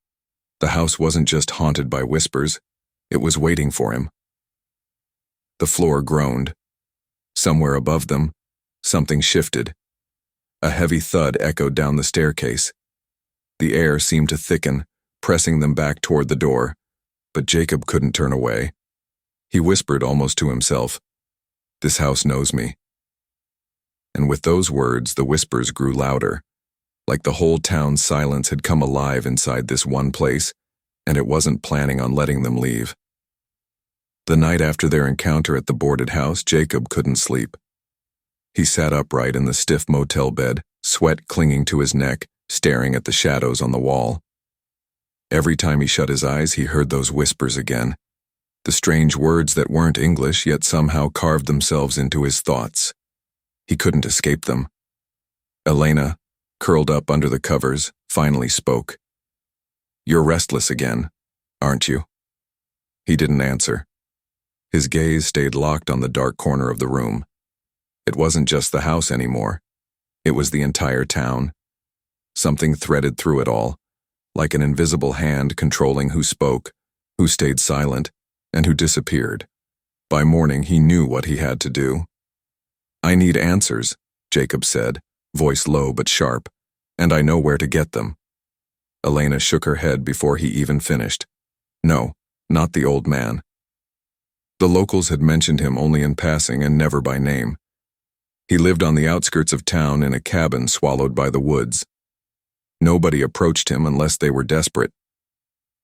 The house wasn't just haunted by whispers, it was waiting for him. The floor groaned. Somewhere above them, something shifted. A heavy thud echoed down the staircase. The air seemed to thicken, pressing them back toward the door, but Jacob couldn't turn away. He whispered almost to himself, "This house knows me." And with those words, the whispers grew louder, like the whole town's silence had come alive inside this one place, and it wasn't planning on letting them leave. The night after their encounter at the boarded house, Jacob couldn't sleep. He sat upright in the stiff motel bed, sweat clinging to his neck, staring at the shadows on the wall. Every time he shut his eyes, he heard those whispers again. The strange words that weren't English, yet somehow carved themselves into his thoughts. He couldn't escape them. Elena, curled up under the covers, finally spoke. "You're restless again, aren't you?" He didn't answer. His gaze stayed locked on the dark corner of the room. It wasn't just the house anymore. It was the entire town. Something threaded through it all, like an invisible hand controlling who spoke, who stayed silent, and who disappeared. By morning, he knew what he had to do. "I need answers," Jacob said, voice low but sharp, "and I know where to get them." Elena shook her head before he even finished. No, not the old man. The locals had mentioned him only in passing and never by name. He lived on the outskirts of town in a cabin swallowed by the woods. Nobody approached him unless they were desperate.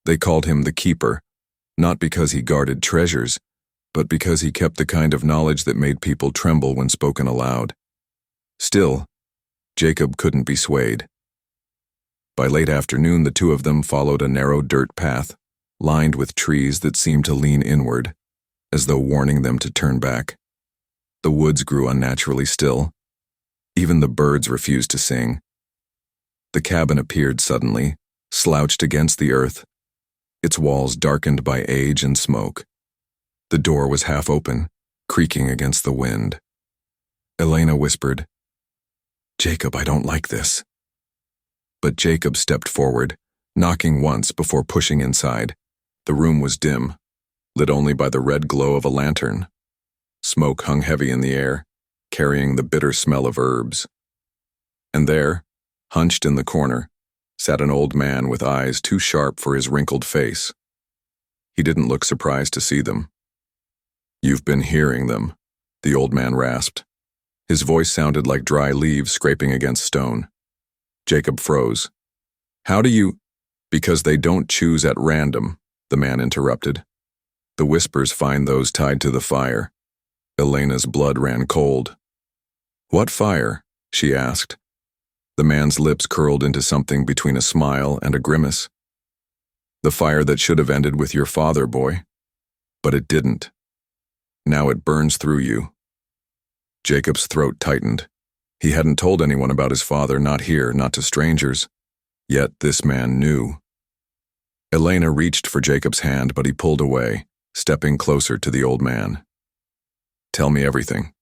They called him the Keeper, not because he guarded treasures, but because he kept the kind of knowledge that made people tremble when spoken aloud. Still, Jacob couldn't be swayed. By late afternoon, the two of them followed a narrow dirt path, lined with trees that seemed to lean inward, as though warning them to turn back. The woods grew unnaturally still. Even the birds refused to sing. The cabin appeared suddenly, slouched against the earth, its walls darkened by age and smoke. The door was half open, creaking against the wind. Elena whispered, "Jacob, I don't like this." But Jacob stepped forward, knocking once before pushing inside. The room was dim, lit only by the red glow of a lantern. Smoke hung heavy in the air, carrying the bitter smell of herbs. And there, hunched in the corner, sat an old man with eyes too sharp for his wrinkled face. He didn't look surprised to see them. "You've been hearing them," the old man rasped. His voice sounded like dry leaves scraping against stone. Jacob froze. "How do you—" "Because they don't choose at random," the man interrupted. "The whispers find those tied to the fire." Elena's blood ran cold. "What fire?" she asked. The man's lips curled into something between a smile and a grimace. "The fire that should have ended with your father, boy. But it didn't. Now it burns through you." Jacob's throat tightened. He hadn't told anyone about his father, not here, not to strangers. Yet this man knew. Elena reached for Jacob's hand, but he pulled away, stepping closer to the old man. "Tell me everything."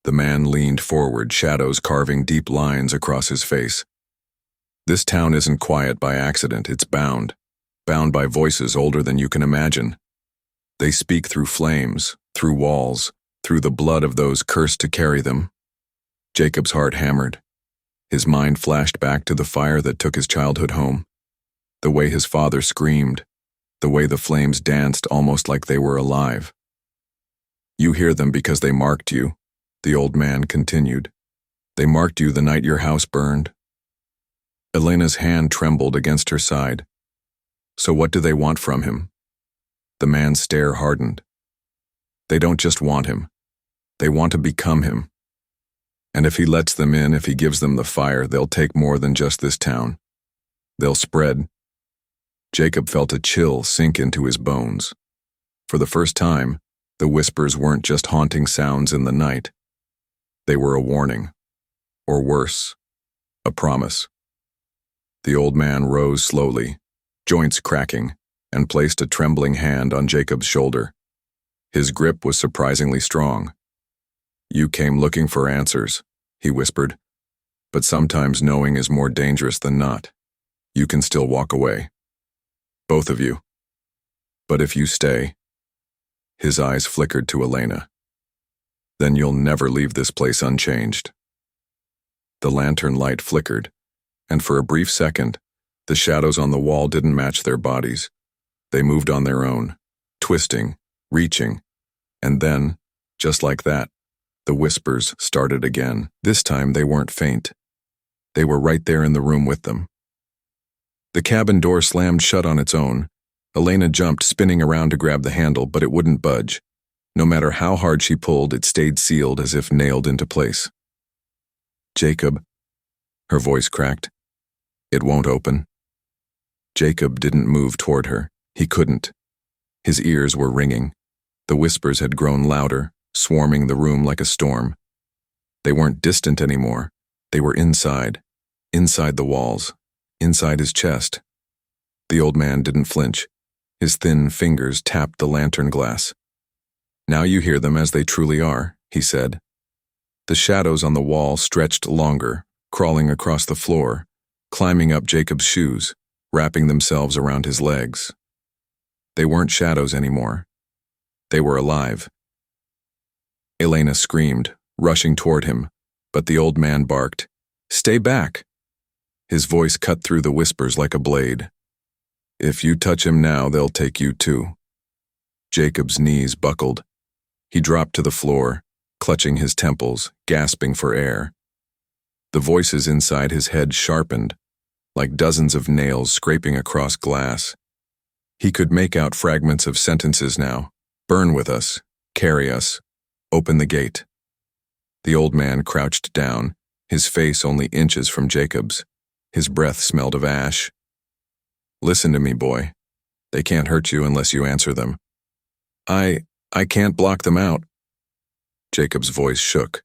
The man leaned forward, shadows carving deep lines across his face. "This town isn't quiet by accident, it's bound by voices older than you can imagine. They speak through flames, through walls, through the blood of those cursed to carry them." Jacob's heart hammered. His mind flashed back to the fire that took his childhood home. The way his father screamed, the way the flames danced almost like they were alive. "You hear them because they marked you," the old man continued. "They marked you the night your house burned. Elena's hand trembled against her side. So what do they want from him? The man's stare hardened. They don't just want him. They want to become him. And if he lets them in, if he gives them the fire, they'll take more than just this town. They'll spread. Jacob felt a chill sink into his bones. For the first time, the whispers weren't just haunting sounds in the night. They were a warning. Or worse, a promise. The old man rose slowly, joints cracking, and placed a trembling hand on Jacob's shoulder. His grip was surprisingly strong. "You came looking for answers," he whispered. "But sometimes knowing is more dangerous than not. You can still walk away. Both of you. But if you stay," his eyes flickered to Elena, "then you'll never leave this place unchanged." The lantern light flickered, and for a brief second, the shadows on the wall didn't match their bodies. They moved on their own, twisting, reaching, and then, just like that, the whispers started again. This time they weren't faint. They were right there in the room with them. The cabin door slammed shut on its own. Elena jumped, spinning around to grab the handle, but it wouldn't budge. No matter how hard she pulled, it stayed sealed as if nailed into place. "Jacob," her voice cracked. "It won't open." Jacob didn't move toward her. He couldn't. His ears were ringing. The whispers had grown louder, swarming the room like a storm. They weren't distant anymore. They were inside the walls, inside his chest. The old man didn't flinch. His thin fingers tapped the lantern glass. "Now you hear them as they truly are," he said. The shadows on the wall stretched longer, crawling across the floor, climbing up Jacob's shoes, wrapping themselves around his legs. They weren't shadows anymore. They were alive. Elena screamed, rushing toward him, but the old man barked, "Stay back!" His voice cut through the whispers like a blade. "If you touch him now, they'll take you too." Jacob's knees buckled. He dropped to the floor, clutching his temples, gasping for air. The voices inside his head sharpened, like dozens of nails scraping across glass. He could make out fragments of sentences now. "Burn with us, carry us, open the gate." The old man crouched down, his face only inches from Jacob's. His breath smelled of ash. "Listen to me, boy. They can't hurt you unless you answer them." I can't block them out." Jacob's voice shook.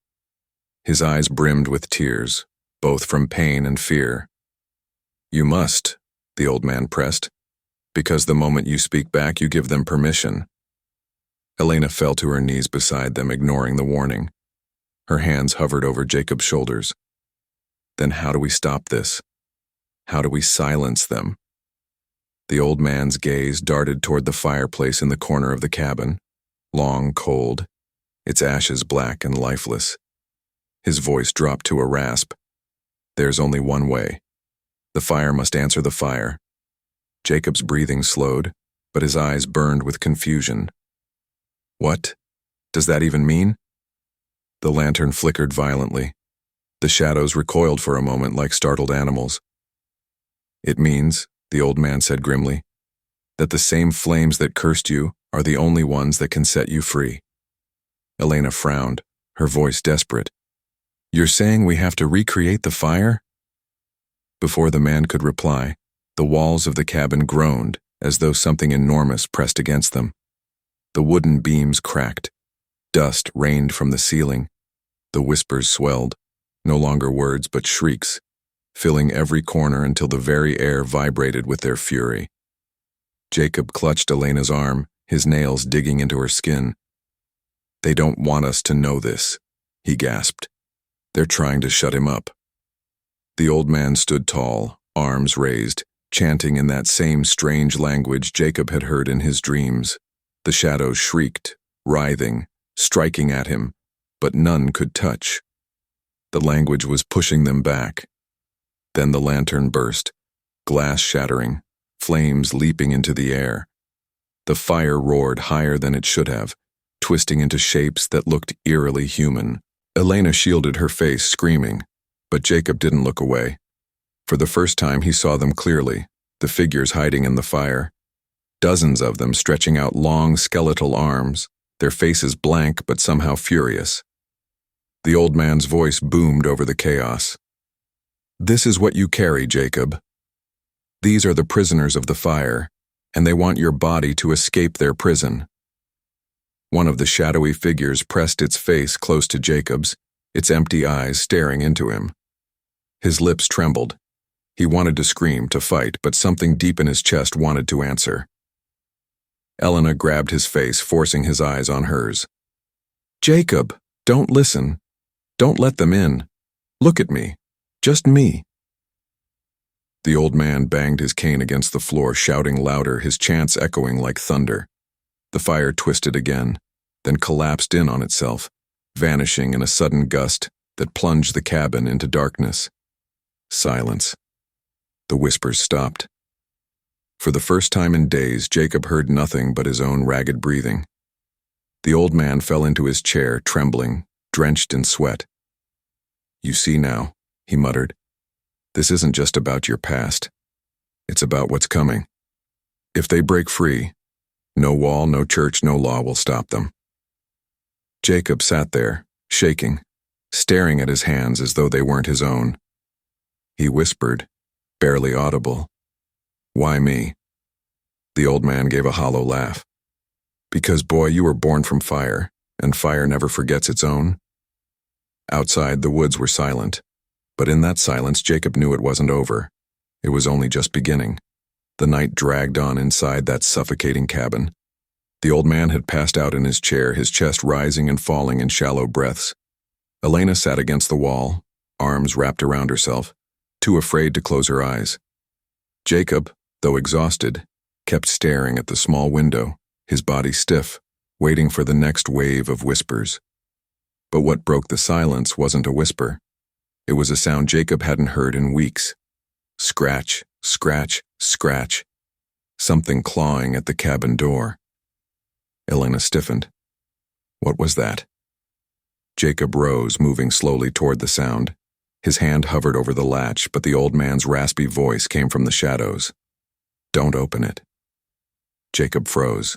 His eyes brimmed with tears, both from pain and fear. "You must," the old man pressed, "because the moment you speak back, you give them permission." Elena fell to her knees beside them, ignoring the warning. Her hands hovered over Jacob's shoulders. "Then how do we stop this? How do we silence them?" The old man's gaze darted toward the fireplace in the corner of the cabin, long, cold, its ashes black and lifeless. His voice dropped to a rasp. "There's only one way. The fire must answer the fire." Jacob's breathing slowed, but his eyes burned with confusion. "What does that even mean?" The lantern flickered violently. The shadows recoiled for a moment like startled animals. "It means," the old man said grimly, "that the same flames that cursed you are the only ones that can set you free." Elena frowned, her voice desperate. "You're saying we have to recreate the fire?" Before the man could reply, the walls of the cabin groaned as though something enormous pressed against them. The wooden beams cracked. Dust rained from the ceiling. The whispers swelled, no longer words but shrieks, filling every corner until the very air vibrated with their fury. Jacob clutched Elena's arm, his nails digging into her skin. "They don't want us to know this," he gasped. "They're trying to shut him up." The old man stood tall, arms raised, chanting in that same strange language Jacob had heard in his dreams. The shadows shrieked, writhing, striking at him, but none could touch. The language was pushing them back. Then the lantern burst, glass shattering, flames leaping into the air. The fire roared higher than it should have, twisting into shapes that looked eerily human. Elena shielded her face, screaming, but Jacob didn't look away. For the first time he saw them clearly, the figures hiding in the fire. Dozens of them stretching out long skeletal arms, their faces blank but somehow furious. The old man's voice boomed over the chaos. "This is what you carry, Jacob. These are the prisoners of the fire, and they want your body to escape their prison." One of the shadowy figures pressed its face close to Jacob's, its empty eyes staring into him. His lips trembled. He wanted to scream, to fight, but something deep in his chest wanted to answer. Elena grabbed his face, forcing his eyes on hers. "Jacob, don't listen. Don't let them in. Look at me. Just me." The old man banged his cane against the floor, shouting louder, his chants echoing like thunder. The fire twisted again, then collapsed in on itself, vanishing in a sudden gust that plunged the cabin into darkness. Silence. The whispers stopped. For the first time in days, Jacob heard nothing but his own ragged breathing. The old man fell into his chair, trembling, drenched in sweat. "You see now," he muttered. "This isn't just about your past. It's about what's coming. If they break free, no wall, no church, no law will stop them." Jacob sat there, shaking, staring at his hands as though they weren't his own. He whispered, barely audible, "Why me?" The old man gave a hollow laugh. "Because, boy, you were born from fire, and fire never forgets its own." Outside, the woods were silent, but in that silence Jacob knew it wasn't over. It was only just beginning. The night dragged on inside that suffocating cabin. The old man had passed out in his chair, his chest rising and falling in shallow breaths. Elena sat against the wall, arms wrapped around herself, too afraid to close her eyes. Jacob, though exhausted, kept staring at the small window, his body stiff, waiting for the next wave of whispers. But what broke the silence wasn't a whisper. It was a sound Jacob hadn't heard in weeks. Scratch, scratch, scratch. Something clawing at the cabin door. Elena stiffened. What was that? Jacob rose, moving slowly toward the sound. His hand hovered over the latch, but the old man's raspy voice came from the shadows. "Don't open it." Jacob froze.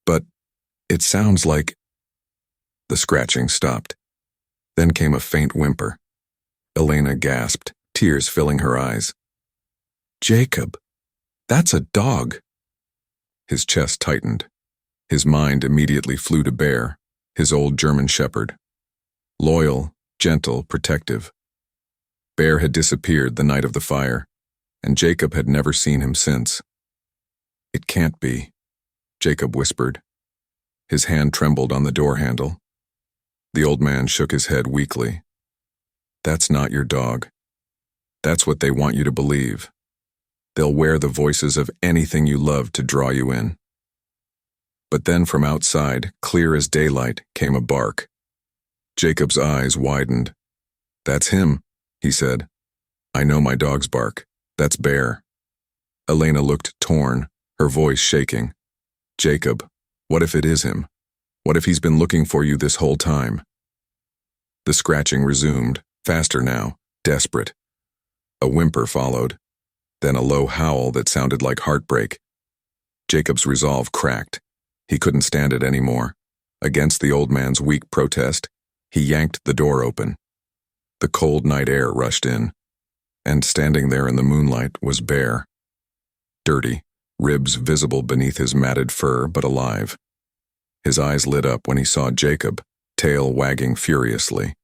"But it sounds like—" The scratching stopped. Then came a faint whimper. Elena gasped, tears filling her eyes. "Jacob, that's a dog." His chest tightened. His mind immediately flew to Bear, his old German shepherd. Loyal, gentle, protective. Bear had disappeared the night of the fire, and Jacob had never seen him since. "It can't be," Jacob whispered. His hand trembled on the door handle. The old man shook his head weakly. "That's not your dog. That's what they want you to believe. They'll wear the voices of anything you love to draw you in." But then from outside, clear as daylight, came a bark. Jacob's eyes widened. "That's him," he said. "I know my dog's bark. That's Bear." Elena looked torn, her voice shaking. "Jacob, what if it is him? What if he's been looking for you this whole time?" The scratching resumed, faster now, desperate. A whimper followed, then a low howl that sounded like heartbreak. Jacob's resolve cracked. He couldn't stand it anymore. Against the old man's weak protest, he yanked the door open. The cold night air rushed in, and standing there in the moonlight was Bear. Dirty, ribs visible beneath his matted fur, but alive. His eyes lit up when he saw Jacob, tail wagging furiously.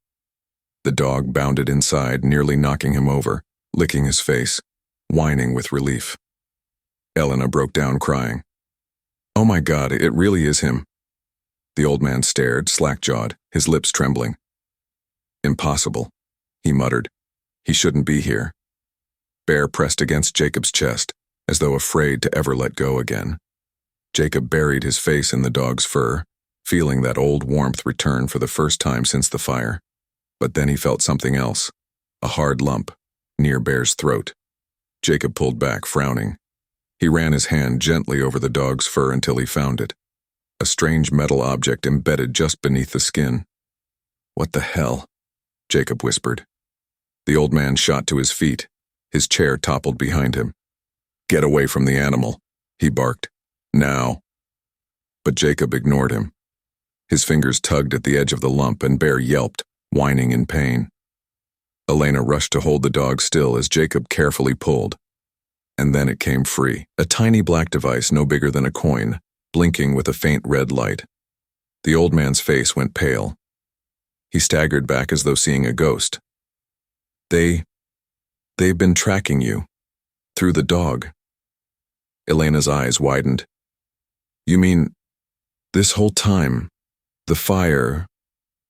The dog bounded inside, nearly knocking him over, licking his face, whining with relief. Elena broke down crying. "Oh my God, it really is him." The old man stared, slack-jawed, his lips trembling. "Impossible," he muttered. "He shouldn't be here." Bear pressed against Jacob's chest, as though afraid to ever let go again. Jacob buried his face in the dog's fur, feeling that old warmth return for the first time since the fire. But then he felt something else, a hard lump, near Bear's throat. Jacob pulled back, frowning. He ran his hand gently over the dog's fur until he found it. A strange metal object embedded just beneath the skin. "What the hell?" Jacob whispered. The old man shot to his feet. His chair toppled behind him. "Get away from the animal," he barked. "Now." But Jacob ignored him. His fingers tugged at the edge of the lump and Bear yelped, whining in pain. Elena rushed to hold the dog still as Jacob carefully pulled. And then it came free, a tiny black device no bigger than a coin, blinking with a faint red light. The old man's face went pale. He staggered back as though seeing a ghost. They've been tracking you. Through the dog." Elena's eyes widened. "You mean, this whole time, the fire,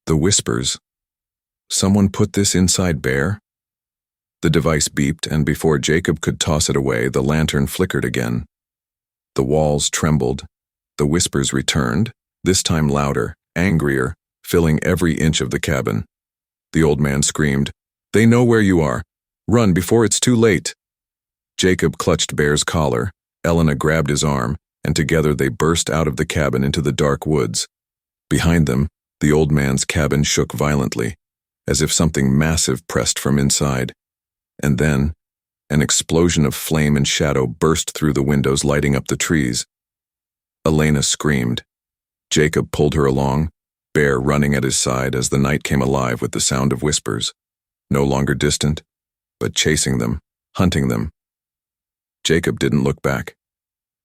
the whispers, someone put this inside Bear?" The device beeped, and before Jacob could toss it away, the lantern flickered again. The walls trembled. The whispers returned, this time louder, angrier, filling every inch of the cabin. The old man screamed, "They know where you are. Run before it's too late." Jacob clutched Bear's collar, Elena grabbed his arm, and together they burst out of the cabin into the dark woods. Behind them, the old man's cabin shook violently, as if something massive pressed from inside. And then, an explosion of flame and shadow burst through the windows, lighting up the trees. Elena screamed. Jacob pulled her along, Bear running at his side as the night came alive with the sound of whispers, no longer distant, but chasing them, hunting them. Jacob didn't look back.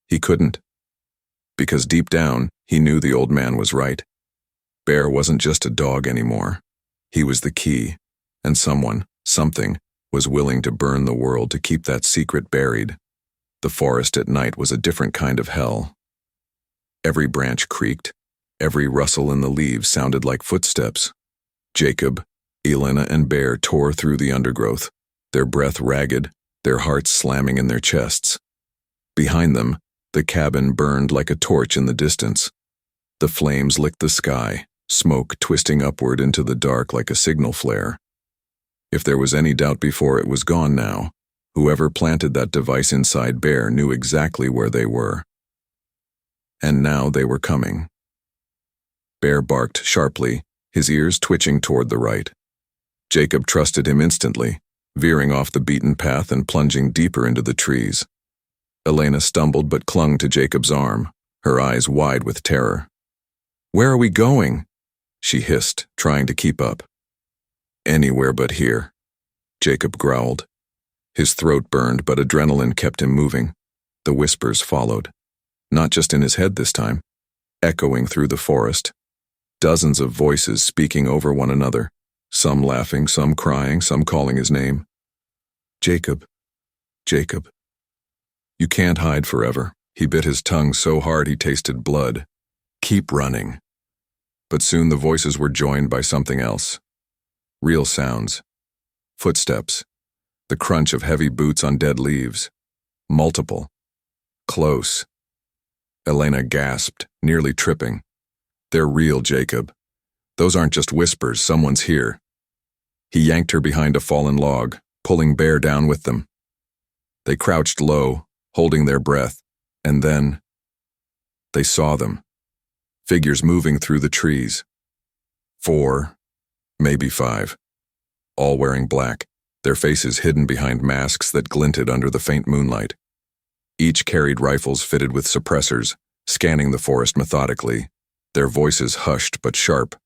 He couldn't. Because deep down, he knew the old man was right. Bear wasn't just a dog anymore. He was the key, and something, was willing to burn the world to keep that secret buried. The forest at night was a different kind of hell. Every branch creaked. Every rustle in the leaves sounded like footsteps. Jacob, Elena, and Bear tore through the undergrowth, their breath ragged, their hearts slamming in their chests. Behind them, the cabin burned like a torch in the distance. The flames licked the sky, smoke twisting upward into the dark like a signal flare. If there was any doubt before, it was gone now. Whoever planted that device inside Bear knew exactly where they were. And now they were coming. Bear barked sharply, his ears twitching toward the right. Jacob trusted him instantly, veering off the beaten path and plunging deeper into the trees. Elena stumbled but clung to Jacob's arm, her eyes wide with terror. "Where are we going?" she hissed, trying to keep up. "Anywhere but here," Jacob growled. His throat burned, but adrenaline kept him moving. The whispers followed. Not just in his head this time, echoing through the forest. Dozens of voices speaking over one another, some laughing, some crying, some calling his name. "Jacob, Jacob." "You can't hide forever." He bit his tongue so hard he tasted blood. "Keep running." But soon the voices were joined by something else. Real sounds. Footsteps. The crunch of heavy boots on dead leaves. Multiple. Close. Elena gasped, nearly tripping. "They're real, Jacob. Those aren't just whispers, someone's here." He yanked her behind a fallen log, pulling Bear down with them. They crouched low, holding their breath, and then they saw them. Figures moving through the trees. 4, maybe 5. All wearing black, their faces hidden behind masks that glinted under the faint moonlight. Each carried rifles fitted with suppressors, scanning the forest methodically, their voices hushed but sharp.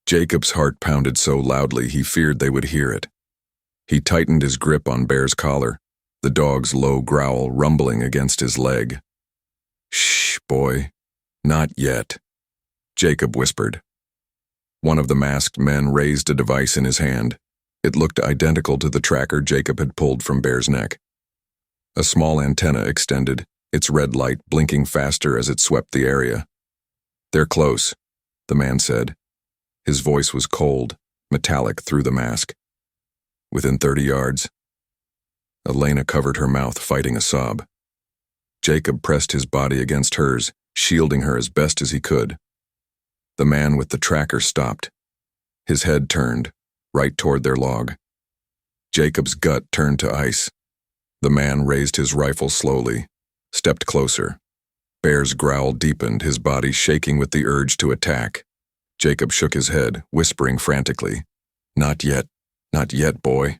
Jacob's heart pounded so loudly he feared they would hear it. He tightened his grip on Bear's collar, the dog's low growl rumbling against his leg. "Shh, boy. Not yet," Jacob whispered. One of the masked men raised a device in his hand. It looked identical to the tracker Jacob had pulled from Bear's neck. A small antenna extended, its red light blinking faster as it swept the area. "They're close," the man said. His voice was cold, metallic through the mask. "Within 30 yards." Elena covered her mouth, fighting a sob. Jacob pressed his body against hers, shielding her as best as he could. The man with the tracker stopped. His head turned, right toward their log. Jacob's gut turned to ice. The man raised his rifle slowly, stepped closer. Bear's growl deepened, his body shaking with the urge to attack. Jacob shook his head, whispering frantically, not yet, boy."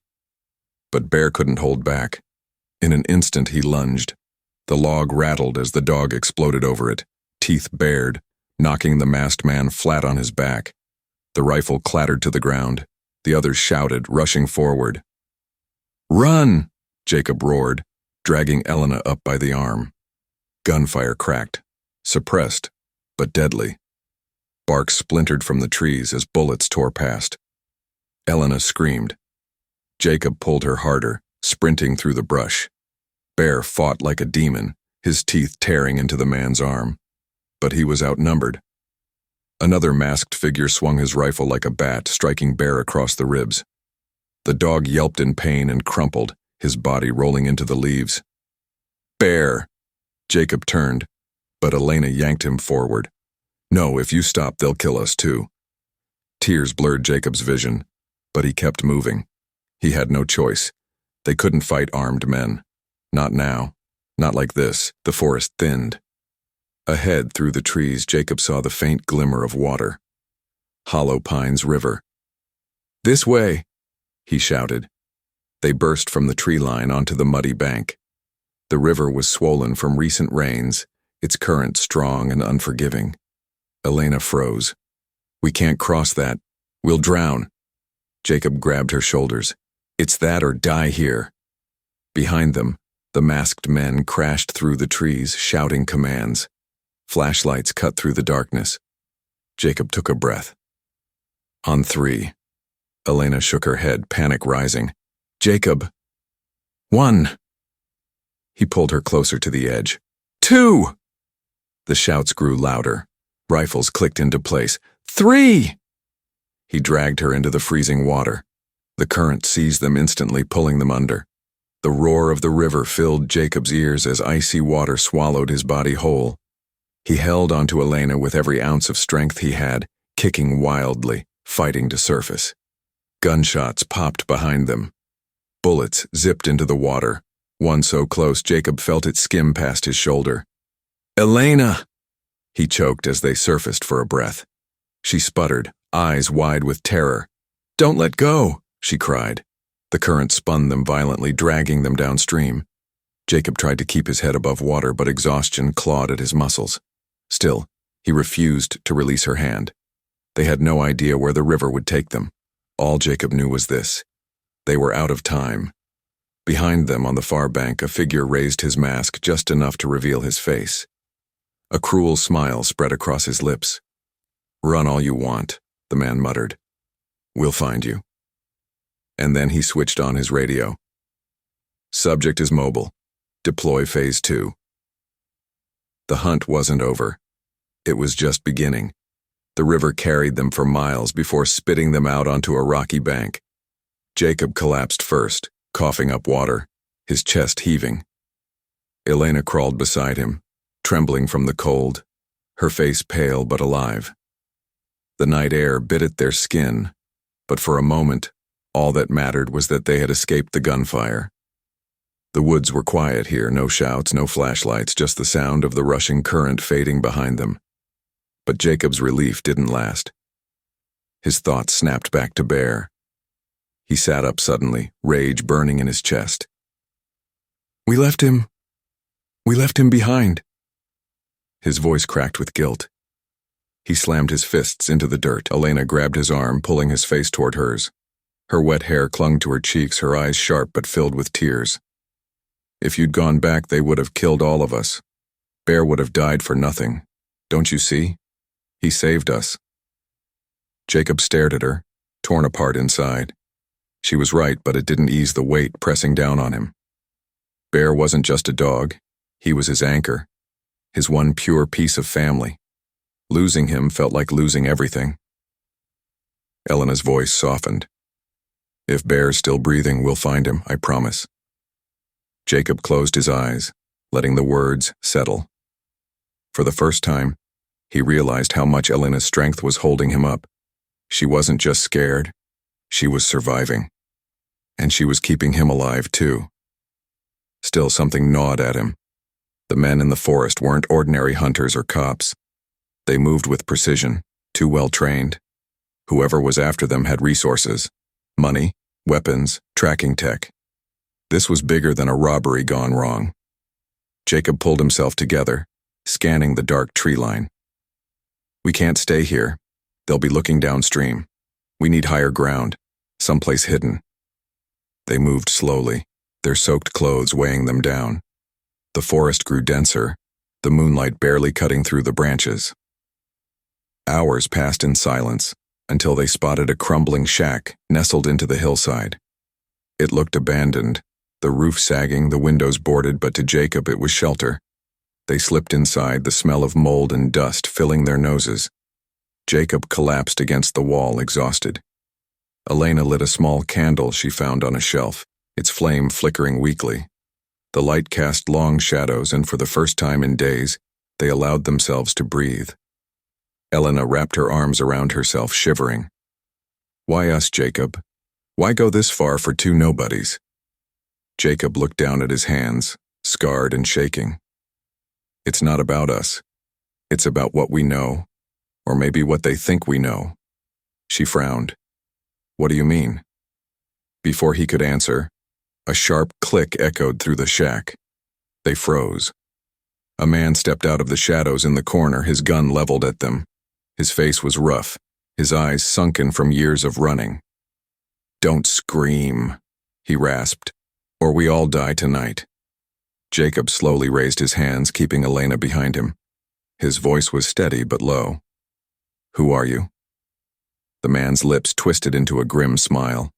But Bear couldn't hold back. In an instant he lunged. The log rattled as the dog exploded over it, teeth bared, knocking the masked man flat on his back. The rifle clattered to the ground. The others shouted, rushing forward. "Run!" Jacob roared, dragging Elena up by the arm. Gunfire cracked, suppressed, but deadly. Bark splintered from the trees as bullets tore past. Elena screamed. Jacob pulled her harder, sprinting through the brush. Bear fought like a demon, his teeth tearing into the man's arm. But he was outnumbered. Another masked figure swung his rifle like a bat, striking Bear across the ribs. The dog yelped in pain and crumpled, his body rolling into the leaves. "Bear!" Jacob turned, but Elena yanked him forward. "No, if you stop, they'll kill us too." Tears blurred Jacob's vision, but he kept moving. He had no choice. They couldn't fight armed men. Not now. Not like this. The forest thinned. Ahead, through the trees, Jacob saw the faint glimmer of water. Hollow Pines River. "This way!" he shouted. They burst from the tree line onto the muddy bank. The river was swollen from recent rains, its current strong and unforgiving. Elena froze. "We can't cross that. We'll drown." Jacob grabbed her shoulders. "It's that or die here." Behind them, the masked men crashed through the trees, shouting commands. Flashlights cut through the darkness. Jacob took a breath. On 3. Elena shook her head, panic rising. "Jacob." 1. He pulled her closer to the edge. 2. The shouts grew louder. Rifles clicked into place. 3. He dragged her into the freezing water. The current seized them instantly, pulling them under. The roar of the river filled Jacob's ears as icy water swallowed his body whole. He held onto Elena with every ounce of strength he had, kicking wildly, fighting to surface. Gunshots popped behind them. Bullets zipped into the water. One so close, Jacob felt it skim past his shoulder. "Elena!" He choked as they surfaced for a breath. She sputtered, eyes wide with terror. "Don't let go!" she cried. The current spun them violently, dragging them downstream. Jacob tried to keep his head above water, but exhaustion clawed at his muscles. Still, he refused to release her hand. They had no idea where the river would take them. All Jacob knew was this: they were out of time. Behind them on the far bank, a figure raised his mask just enough to reveal his face. A cruel smile spread across his lips. "Run all you want," the man muttered. "We'll find you." And then he switched on his radio. "Subject is mobile. Deploy Phase 2. The hunt wasn't over. It was just beginning. The river carried them for miles before spitting them out onto a rocky bank. Jacob collapsed first, coughing up water, his chest heaving. Elena crawled beside him, trembling from the cold, her face pale but alive. The night air bit at their skin, but for a moment, all that mattered was that they had escaped the gunfire. The woods were quiet here, no shouts, no flashlights, just the sound of the rushing current fading behind them. But Jacob's relief didn't last. His thoughts snapped back to Bear. He sat up suddenly, rage burning in his chest. We left him behind." His voice cracked with guilt. He slammed his fists into the dirt. Elena grabbed his arm, pulling his face toward hers. Her wet hair clung to her cheeks, her eyes sharp but filled with tears. "If you'd gone back, they would have killed all of us. Bear would have died for nothing. Don't you see? He saved us." Jacob stared at her, torn apart inside. She was right, but it didn't ease the weight pressing down on him. Bear wasn't just a dog. He was his anchor, his one pure piece of family. Losing him felt like losing everything. Elena's voice softened. "If Bear's still breathing, we'll find him, I promise." Jacob closed his eyes, letting the words settle. For the first time, he realized how much Elena's strength was holding him up. She wasn't just scared, she was surviving. And she was keeping him alive, too. Still, something gnawed at him. The men in the forest weren't ordinary hunters or cops. They moved with precision, too well trained. Whoever was after them had resources: money, weapons, tracking tech. This was bigger than a robbery gone wrong. Jacob pulled himself together, scanning the dark tree line. We can't stay here. They'll be looking downstream. We need higher ground, someplace hidden. They moved slowly, their soaked clothes weighing them down. The forest grew denser, the moonlight barely cutting through the branches. Hours passed in silence, until they spotted a crumbling shack nestled into the hillside. It looked abandoned, the roof sagging, the windows boarded, but to Jacob it was shelter. They slipped inside, the smell of mold and dust filling their noses. Jacob collapsed against the wall, exhausted. Elena lit a small candle she found on a shelf, its flame flickering weakly. The light cast long shadows, and for the first time in days, they allowed themselves to breathe. Elena wrapped her arms around herself, shivering. Why us, Jacob? Why go this far for two nobodies? Jacob looked down at his hands, scarred and shaking. It's not about us. It's about what we know, or maybe what they think we know. She frowned. What do you mean? Before he could answer, a sharp click echoed through the shack. They froze. A man stepped out of the shadows in the corner, his gun leveled at them. His face was rough, his eyes sunken from years of running. Don't scream, he rasped, or we all die tonight. Jacob slowly raised his hands, keeping Elena behind him. His voice was steady but low. Who are you? The man's lips twisted into a grim smile.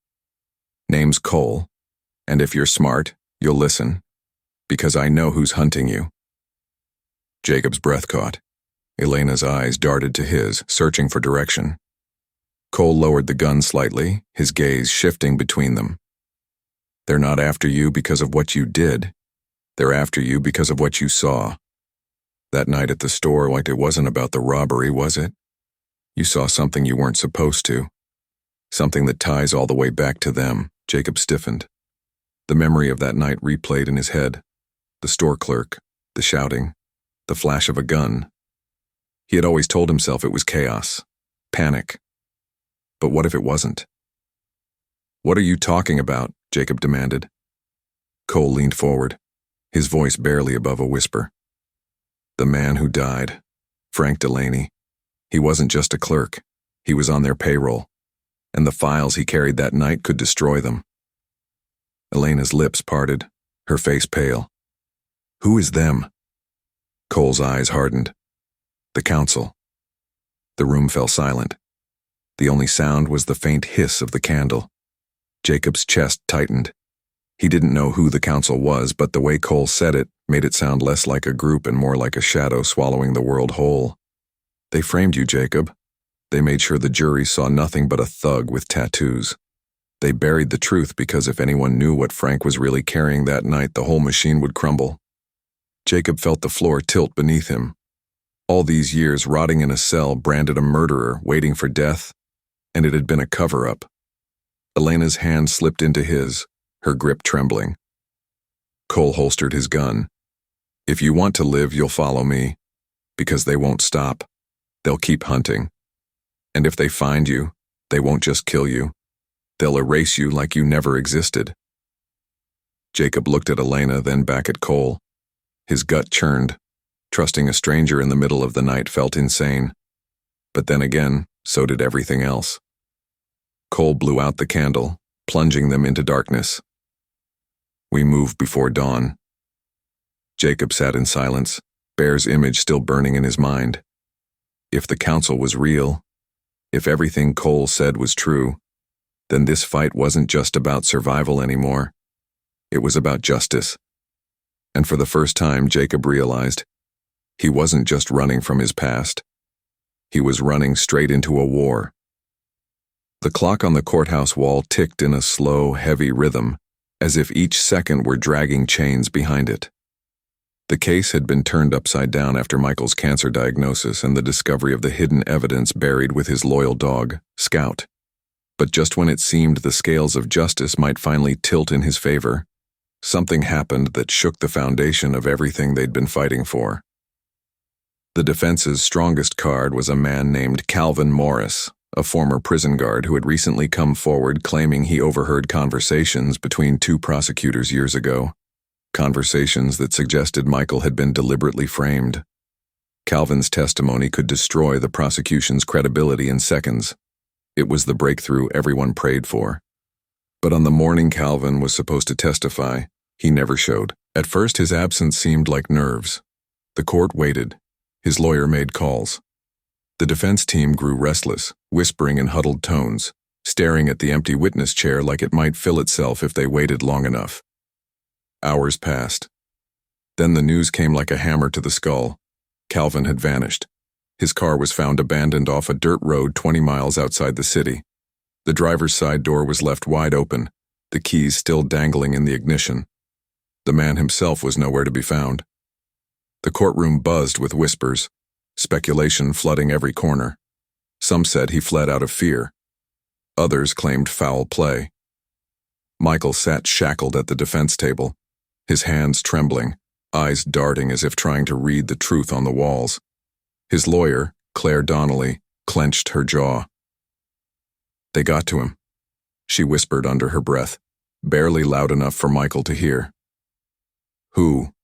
Name's Cole, and if you're smart, you'll listen, because I know who's hunting you. Jacob's breath caught. Elena's eyes darted to his, searching for direction. Cole lowered the gun slightly, his gaze shifting between them. They're not after you because of what you did. They're after you because of what you saw. That night at the store, like it wasn't about the robbery, was it? You saw something you weren't supposed to. Something that ties all the way back to them. Jacob stiffened. The memory of that night replayed in his head. The store clerk, the shouting, the flash of a gun. He had always told himself it was chaos, panic. But what if it wasn't? What are you talking about? Jacob demanded. Cole leaned forward, his voice barely above a whisper. The man who died, Frank Delaney. He wasn't just a clerk. He was on their payroll, and the files he carried that night could destroy them. Elena's lips parted, her face pale. Who is them? Cole's eyes hardened. The council. The room fell silent. The only sound was the faint hiss of the candle. Jacob's chest tightened. He didn't know who the council was, but the way Cole said it made it sound less like a group and more like a shadow swallowing the world whole. They framed you, Jacob. They made sure the jury saw nothing but a thug with tattoos. They buried the truth because if anyone knew what Frank was really carrying that night, the whole machine would crumble. Jacob felt the floor tilt beneath him. All these years rotting in a cell, branded a murderer, waiting for death, and it had been a cover-up. Elena's hand slipped into his, her grip trembling. Cole holstered his gun. If you want to live, you'll follow me, because they won't stop. They'll keep hunting. And if they find you, they won't just kill you. They'll erase you like you never existed. Jacob looked at Elena, then back at Cole. His gut churned. Trusting a stranger in the middle of the night felt insane. But then again, so did everything else. Cole blew out the candle, plunging them into darkness. We moved before dawn. Jacob sat in silence, Bear's image still burning in his mind. If the council was real, if everything Cole said was true, then this fight wasn't just about survival anymore. It was about justice. And for the first time, Jacob realized he wasn't just running from his past. He was running straight into a war. The clock on the courthouse wall ticked in a slow, heavy rhythm, as if each second were dragging chains behind it. The case had been turned upside down after Michael's cancer diagnosis and the discovery of the hidden evidence buried with his loyal dog, Scout. But just when it seemed the scales of justice might finally tilt in his favor, something happened that shook the foundation of everything they'd been fighting for. The defense's strongest card was a man named Calvin Morris, a former prison guard who had recently come forward claiming he overheard conversations between two prosecutors years ago. Conversations that suggested Michael had been deliberately framed. Calvin's testimony could destroy the prosecution's credibility in seconds. It was the breakthrough everyone prayed for. But on the morning Calvin was supposed to testify, he never showed. At first, his absence seemed like nerves. The court waited. His lawyer made calls. The defense team grew restless, whispering in huddled tones, staring at the empty witness chair like it might fill itself if they waited long enough. Hours passed. Then the news came like a hammer to the skull. Calvin had vanished. His car was found abandoned off a dirt road 20 miles outside the city. The driver's side door was left wide open, the keys still dangling in the ignition. The man himself was nowhere to be found. The courtroom buzzed with whispers, speculation flooding every corner. Some said he fled out of fear. Others claimed foul play. Michael sat shackled at the defense table, his hands trembling, eyes darting as if trying to read the truth on the walls. His lawyer, Claire Donnelly, clenched her jaw. "They got to him," she whispered under her breath, barely loud enough for Michael to hear. "Who?"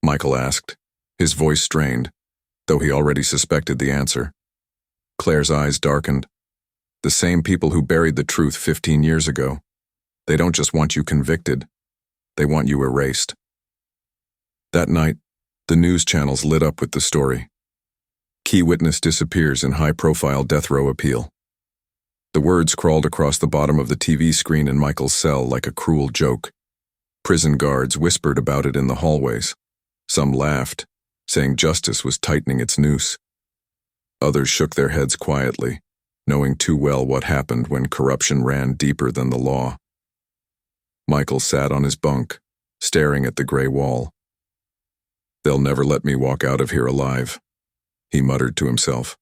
Michael asked, his voice strained, though he already suspected the answer. Claire's eyes darkened. "The same people who buried the truth 15 years ago. They don't just want you convicted, they want you erased." That night, the news channels lit up with the story. Key witness disappears in high-profile death row appeal. The words crawled across the bottom of the TV screen in Michael's cell like a cruel joke. Prison guards whispered about it in the hallways. Some laughed, saying justice was tightening its noose. Others shook their heads quietly, knowing too well what happened when corruption ran deeper than the law. Michael sat on his bunk, staring at the gray wall. "They'll never let me walk out of here alive," he muttered to himself.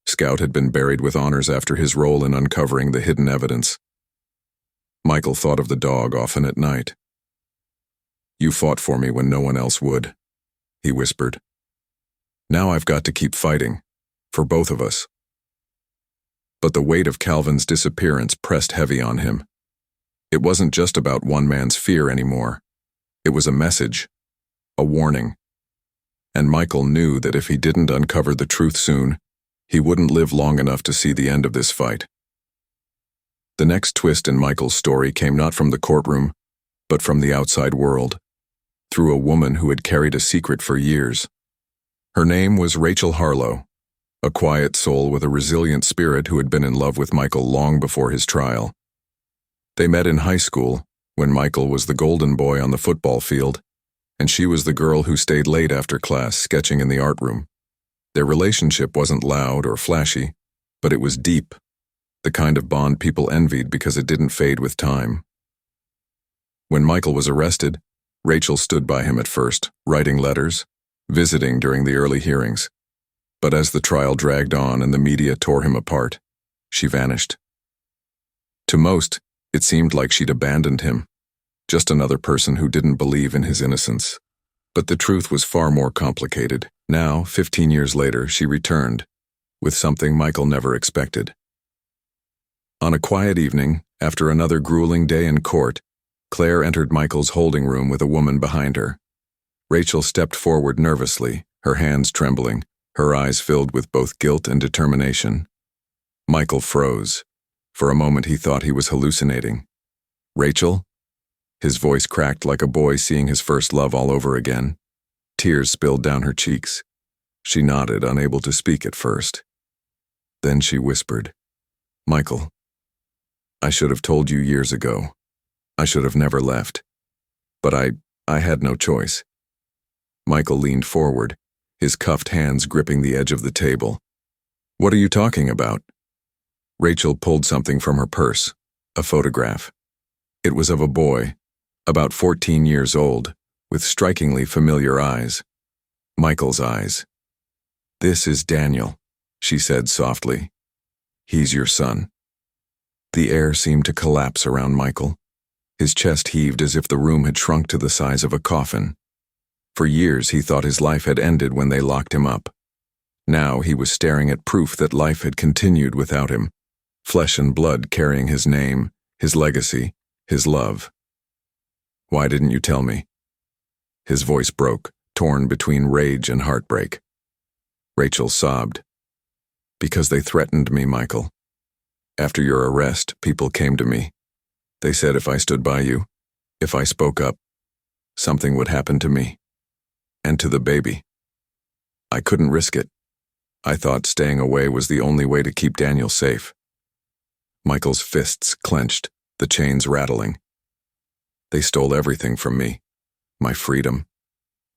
Scout had been buried with honors after his role in uncovering the hidden evidence. Michael thought of the dog often at night. "You fought for me when no one else would," he whispered. "Now I've got to keep fighting, for both of us." But the weight of Calvin's disappearance pressed heavy on him. It wasn't just about one man's fear anymore. It was a message, a warning. And Michael knew that if he didn't uncover the truth soon, he wouldn't live long enough to see the end of this fight. The next twist in Michael's story came not from the courtroom, but from the outside world, through a woman who had carried a secret for years. Her name was Rachel Harlow, a quiet soul with a resilient spirit who had been in love with Michael long before his trial. They met in high school, when Michael was the golden boy on the football field, and she was the girl who stayed late after class sketching in the art room. Their relationship wasn't loud or flashy, but it was deep, the kind of bond people envied because it didn't fade with time. When Michael was arrested, Rachel stood by him at first, writing letters, visiting during the early hearings. But as the trial dragged on and the media tore him apart, she vanished. To most, it seemed like she'd abandoned him, just another person who didn't believe in his innocence. But the truth was far more complicated. Now, 15 years later, she returned, with something Michael never expected. On a quiet evening, after another grueling day in court, Claire entered Michael's holding room with a woman behind her. Rachel stepped forward nervously, her hands trembling, her eyes filled with both guilt and determination. Michael froze. For a moment he thought he was hallucinating. "Rachel?" His voice cracked like a boy seeing his first love all over again. Tears spilled down her cheeks. She nodded, unable to speak at first. Then she whispered, "Michael, I should have told you years ago. I should have never left. But I had no choice." Michael leaned forward, his cuffed hands gripping the edge of the table. "What are you talking about?" Rachel pulled something from her purse, a photograph. It was of a boy, about 14 years old, with strikingly familiar eyes. Michael's eyes. "This is Daniel," she said softly. "He's your son." The air seemed to collapse around Michael. His chest heaved as if the room had shrunk to the size of a coffin. For years he thought his life had ended when they locked him up. Now he was staring at proof that life had continued without him, flesh and blood carrying his name, his legacy, his love. "Why didn't you tell me?" His voice broke, torn between rage and heartbreak. Rachel sobbed. "Because they threatened me, Michael. After your arrest, people came to me. They said if I stood by you, if I spoke up, something would happen to me. And to the baby. I couldn't risk it. I thought staying away was the only way to keep Daniel safe." Michael's fists clenched, the chains rattling. "They stole everything from me. My freedom,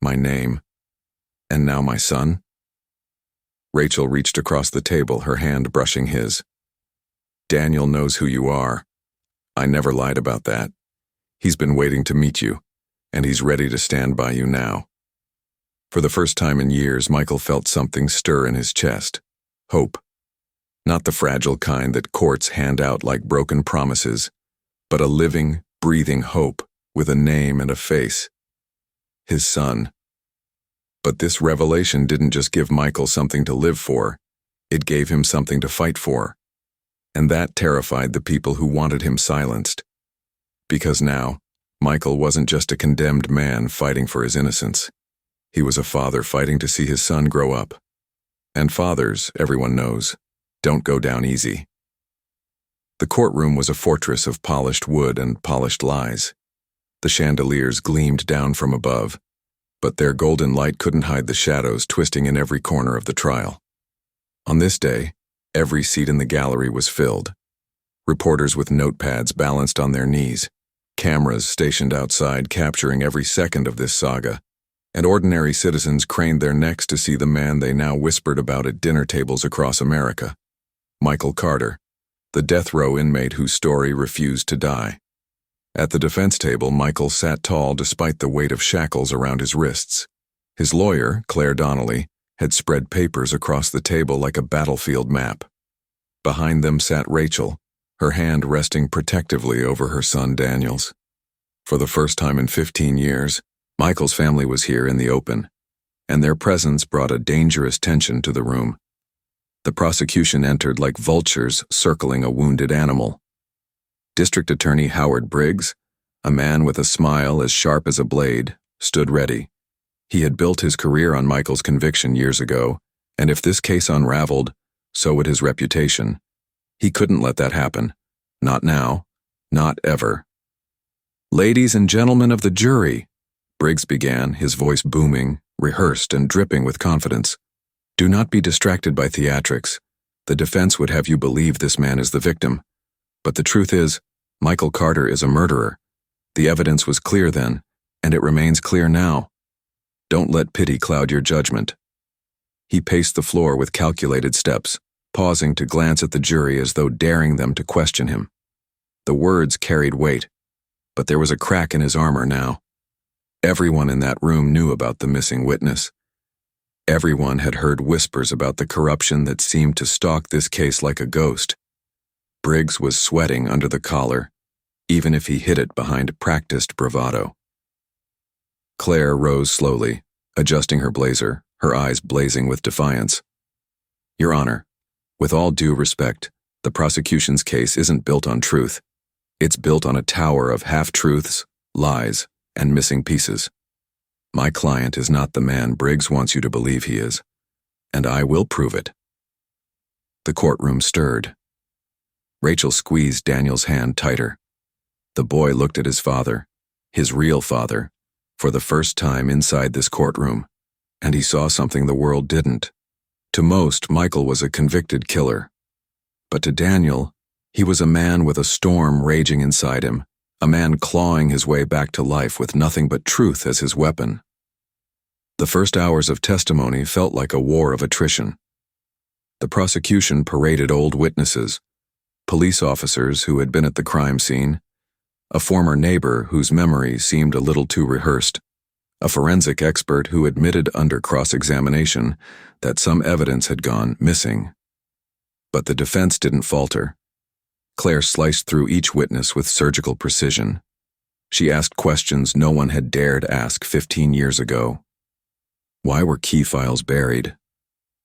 my name, and now my son?" Rachel reached across the table, her hand brushing his. "Daniel knows who you are. I never lied about that. He's been waiting to meet you, and he's ready to stand by you now." For the first time in years, Michael felt something stir in his chest. Hope. Not the fragile kind that courts hand out like broken promises, but a living, breathing hope with a name and a face. His son. But this revelation didn't just give Michael something to live for, it gave him something to fight for. And that terrified the people who wanted him silenced. Because now, Michael wasn't just a condemned man fighting for his innocence. He was a father fighting to see his son grow up. And fathers, everyone knows, don't go down easy. The courtroom was a fortress of polished wood and polished lies. The chandeliers gleamed down from above, but their golden light couldn't hide the shadows twisting in every corner of the trial. On this day, every seat in the gallery was filled. Reporters with notepads balanced on their knees, cameras stationed outside capturing every second of this saga, and ordinary citizens craned their necks to see the man they now whispered about at dinner tables across America. Michael Carter, the death row inmate whose story refused to die. At the defense table, Michael sat tall despite the weight of shackles around his wrists. His lawyer, Claire Donnelly, had spread papers across the table like a battlefield map. Behind them sat Rachel, her hand resting protectively over her son Daniel's. For the first time in 15 years, Michael's family was here in the open, and their presence brought a dangerous tension to the room. The prosecution entered like vultures circling a wounded animal. District Attorney Howard Briggs, a man with a smile as sharp as a blade, stood ready. He had built his career on Michael's conviction years ago, and if this case unraveled, so would his reputation. He couldn't let that happen. Not now. Not ever. "Ladies and gentlemen of the jury," Briggs began, his voice booming, rehearsed and dripping with confidence. "Do not be distracted by theatrics. The defense would have you believe this man is the victim. But the truth is, Michael Carter is a murderer. The evidence was clear then, and it remains clear now. Don't let pity cloud your judgment." He paced the floor with calculated steps, pausing to glance at the jury as though daring them to question him. The words carried weight, but there was a crack in his armor now. Everyone in that room knew about the missing witness. Everyone had heard whispers about the corruption that seemed to stalk this case like a ghost. Briggs was sweating under the collar, even if he hid it behind practiced bravado. Claire rose slowly, adjusting her blazer, her eyes blazing with defiance. "Your Honor, with all due respect, the prosecution's case isn't built on truth. It's built on a tower of half-truths, lies, and missing pieces. My client is not the man Briggs wants you to believe he is, and I will prove it." The courtroom stirred. Rachel squeezed Daniel's hand tighter. The boy looked at his father, his real father, for the first time inside this courtroom, and he saw something the world didn't. To most, Michael was a convicted killer. But to Daniel, he was a man with a storm raging inside him, a man clawing his way back to life with nothing but truth as his weapon. The first hours of testimony felt like a war of attrition. The prosecution paraded old witnesses, police officers who had been at the crime scene, a former neighbor whose memory seemed a little too rehearsed, a forensic expert who admitted under cross-examination that some evidence had gone missing. But the defense didn't falter. Claire sliced through each witness with surgical precision. She asked questions no one had dared ask 15 years ago. Why were key files buried?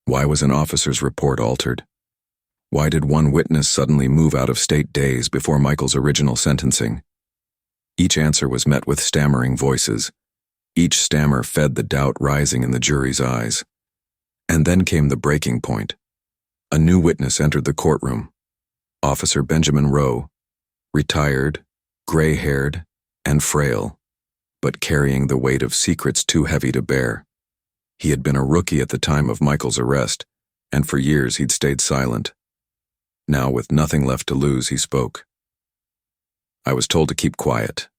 Why was an officer's report altered? Why did one witness suddenly move out of state days before Michael's original sentencing? Each answer was met with stammering voices. Each stammer fed the doubt rising in the jury's eyes. And then came the breaking point. A new witness entered the courtroom. Officer Benjamin Rowe, retired, gray-haired, and frail, but carrying the weight of secrets too heavy to bear. He had been a rookie at the time of Michael's arrest, and for years he'd stayed silent. Now, with nothing left to lose, he spoke. "I was told to keep quiet,"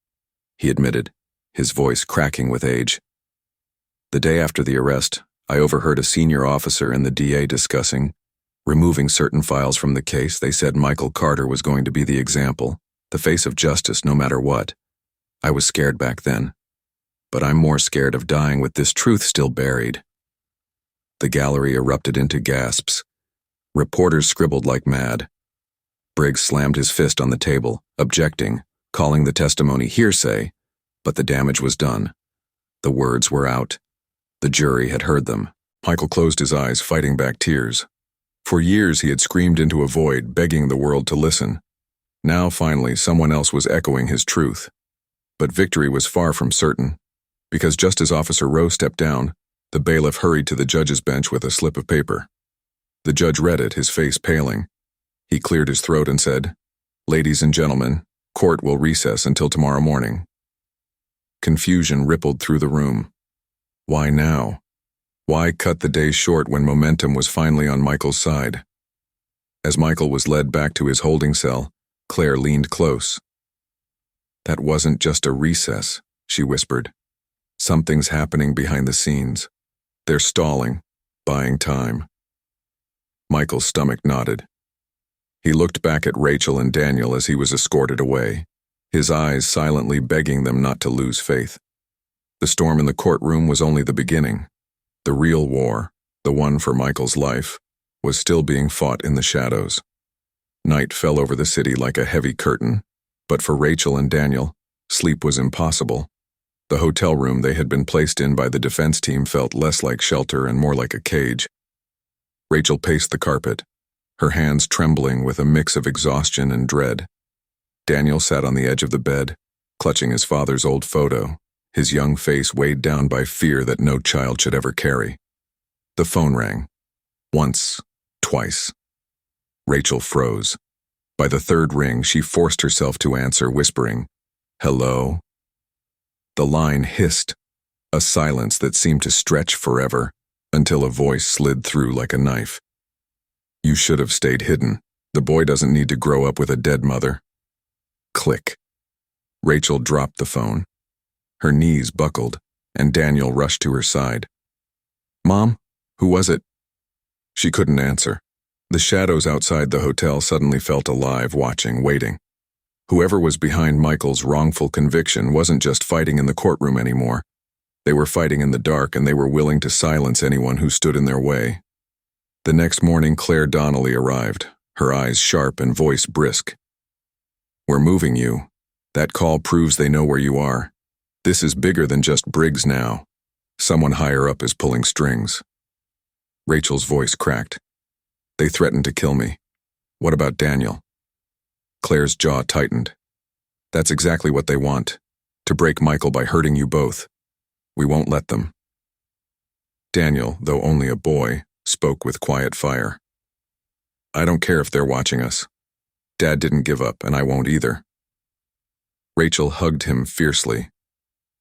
he admitted, his voice cracking with age. "The day after the arrest, I overheard a senior officer and the DA discussing removing certain files from the case. They said Michael Carter was going to be the example, the face of justice no matter what. I was scared back then, but I'm more scared of dying with this truth still buried." The gallery erupted into gasps. Reporters scribbled like mad. Briggs slammed his fist on the table, objecting, calling the testimony hearsay, but the damage was done. The words were out. The jury had heard them. Michael closed his eyes, fighting back tears. For years he had screamed into a void, begging the world to listen. Now, finally, someone else was echoing his truth. But victory was far from certain, because just as Officer Rowe stepped down, the bailiff hurried to the judge's bench with a slip of paper. The judge read it, his face paling. He cleared his throat and said, "Ladies and gentlemen, court will recess until tomorrow morning." Confusion rippled through the room. Why now? Why cut the day short when momentum was finally on Michael's side? As Michael was led back to his holding cell, Claire leaned close. "That wasn't just a recess," she whispered. "Something's happening behind the scenes. They're stalling, buying time." Michael's stomach knotted. He looked back at Rachel and Daniel as he was escorted away, his eyes silently begging them not to lose faith. The storm in the courtroom was only the beginning. The real war, the one for Michael's life, was still being fought in the shadows. Night fell over the city like a heavy curtain, but for Rachel and Daniel, sleep was impossible. The hotel room they had been placed in by the defense team felt less like shelter and more like a cage. Rachel paced the carpet, her hands trembling with a mix of exhaustion and dread. Daniel sat on the edge of the bed, clutching his father's old photo, his young face weighed down by fear that no child should ever carry. The phone rang. Once, twice. Rachel froze. By the third ring, she forced herself to answer, whispering, "Hello?" The line hissed, a silence that seemed to stretch forever, until a voice slid through like a knife. "You should have stayed hidden. The boy doesn't need to grow up with a dead mother." Click. Rachel dropped the phone. Her knees buckled, and Daniel rushed to her side. "Mom, who was it?" She couldn't answer. The shadows outside the hotel suddenly felt alive, watching, waiting. Whoever was behind Michael's wrongful conviction wasn't just fighting in the courtroom anymore. They were fighting in the dark, and they were willing to silence anyone who stood in their way. The next morning, Claire Donnelly arrived, her eyes sharp and voice brisk. "We're moving you. That call proves they know where you are. This is bigger than just Briggs now. Someone higher up is pulling strings." Rachel's voice cracked. "They threatened to kill me. What about Daniel?" Claire's jaw tightened. "That's exactly what they want, to break Michael by hurting you both. We won't let them." Daniel, though only a boy, spoke with quiet fire. "I don't care if they're watching us. Dad didn't give up, and I won't either." Rachel hugged him fiercely.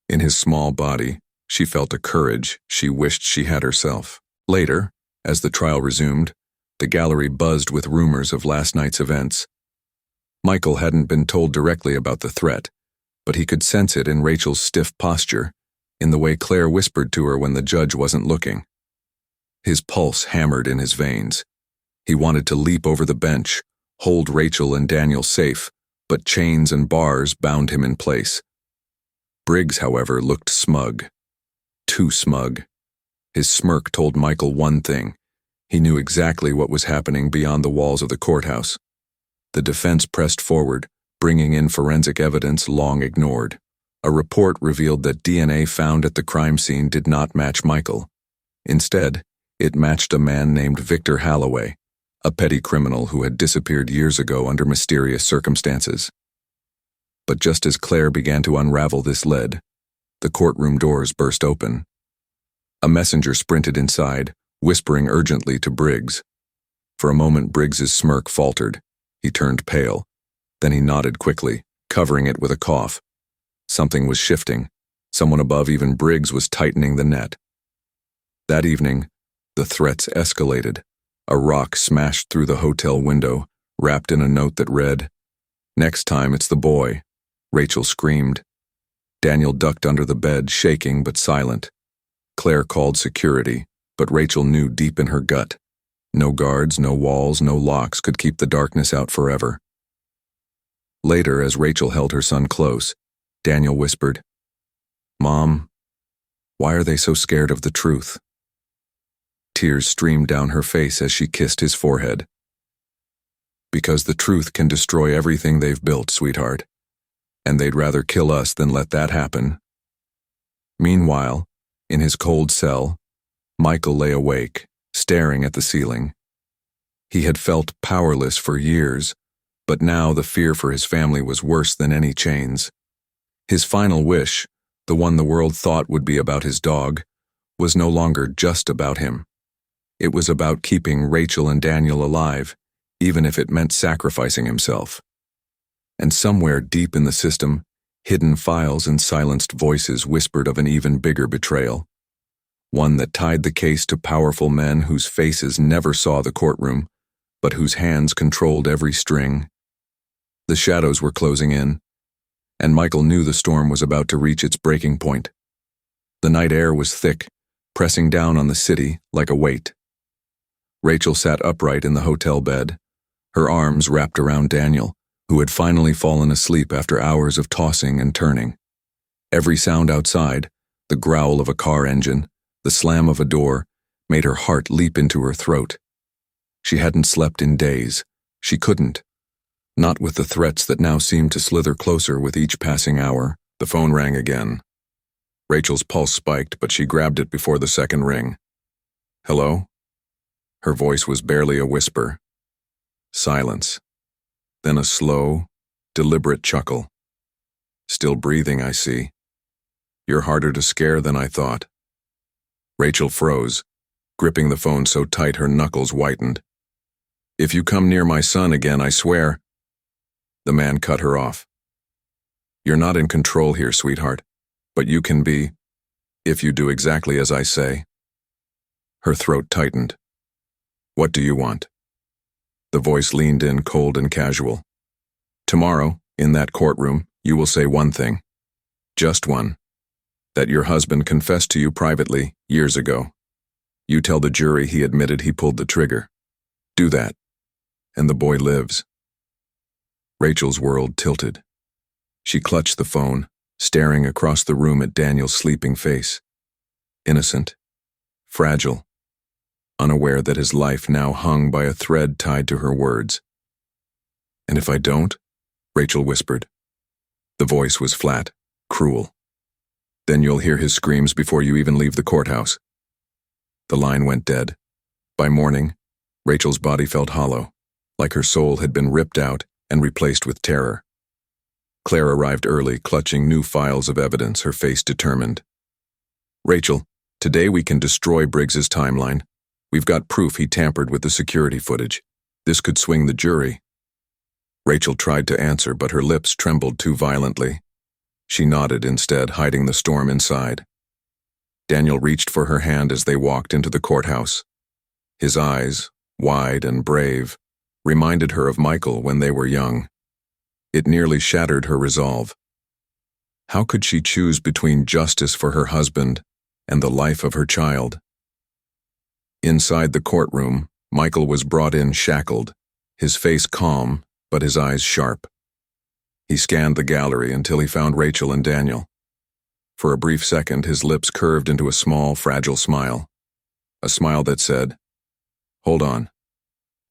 In his small body, she felt a courage she wished she had herself. Later, as the trial resumed, the gallery buzzed with rumors of last night's events. Michael hadn't been told directly about the threat, but he could sense it in Rachel's stiff posture, in the way Claire whispered to her when the judge wasn't looking. His pulse hammered in his veins. He wanted to leap over the bench, hold Rachel and Daniel safe, but chains and bars bound him in place. Briggs, however, looked smug. Too smug. His smirk told Michael one thing. He knew exactly what was happening beyond the walls of the courthouse. The defense pressed forward, bringing in forensic evidence long ignored. A report revealed that DNA found at the crime scene did not match Michael. Instead, It matched a man named Victor Halloway, a petty criminal who had disappeared years ago under mysterious circumstances. But just as Claire began to unravel this lead, the courtroom doors burst open. A messenger sprinted inside, whispering urgently to Briggs. For a moment Briggs's smirk faltered. He turned pale. Then he nodded quickly, covering it with a cough. Something was shifting. Someone above even Briggs was tightening the net. That evening, the threats escalated. A rock smashed through the hotel window, wrapped in a note that read, "Next time it's the boy." Rachel screamed. Daniel ducked under the bed, shaking but silent. Claire called security, but Rachel knew deep in her gut. No guards, no walls, no locks could keep the darkness out forever. Later, as Rachel held her son close, Daniel whispered, "Mom, why are they so scared of the truth?" Tears streamed down her face as she kissed his forehead. "Because the truth can destroy everything they've built, sweetheart. And they'd rather kill us than let that happen." Meanwhile, in his cold cell, Michael lay awake, staring at the ceiling. He had felt powerless for years, but now the fear for his family was worse than any chains. His final wish, the one the world thought would be about his dog, was no longer just about him. It was about keeping Rachel and Daniel alive, even if it meant sacrificing himself. And somewhere deep in the system, hidden files and silenced voices whispered of an even bigger betrayal. One that tied the case to powerful men whose faces never saw the courtroom, but whose hands controlled every string. The shadows were closing in, and Michael knew the storm was about to reach its breaking point. The night air was thick, pressing down on the city like a weight. Rachel sat upright in the hotel bed, her arms wrapped around Daniel, who had finally fallen asleep after hours of tossing and turning. Every sound outside, the growl of a car engine, the slam of a door, made her heart leap into her throat. She hadn't slept in days. She couldn't. Not with the threats that now seemed to slither closer with each passing hour. The phone rang again. Rachel's pulse spiked, but she grabbed it before the second ring. "Hello?" Her voice was barely a whisper. Silence. Then a slow, deliberate chuckle. "Still breathing, I see. You're harder to scare than I thought." Rachel froze, gripping the phone so tight her knuckles whitened. "If you come near my son again, I swear—" The man cut her off. "You're not in control here, sweetheart, but you can be, if you do exactly as I say." Her throat tightened. "What do you want?" The voice leaned in cold and casual. "Tomorrow, in that courtroom, you will say one thing. Just one. That your husband confessed to you privately, years ago. You tell the jury he admitted he pulled the trigger. Do that, and the boy lives." Rachel's world tilted. She clutched the phone, staring across the room at Daniel's sleeping face. Innocent, fragile, unaware that his life now hung by a thread tied to her words. "And if I don't?" Rachel whispered. The voice was flat, cruel. "Then you'll hear his screams before you even leave the courthouse." The line went dead. By morning, Rachel's body felt hollow, like her soul had been ripped out and replaced with terror. Claire arrived early, clutching new files of evidence, her face determined. "Rachel, today we can destroy Briggs's timeline. We've got proof he tampered with the security footage. This could swing the jury." Rachel tried to answer, but her lips trembled too violently. She nodded instead, hiding the storm inside. Daniel reached for her hand as they walked into the courthouse. His eyes, wide and brave, reminded her of Michael when they were young. It nearly shattered her resolve. How could she choose between justice for her husband and the life of her child? Inside the courtroom, Michael was brought in shackled, his face calm, but his eyes sharp. He scanned the gallery until he found Rachel and Daniel. For a brief second, his lips curved into a small, fragile smile. A smile that said, "Hold on,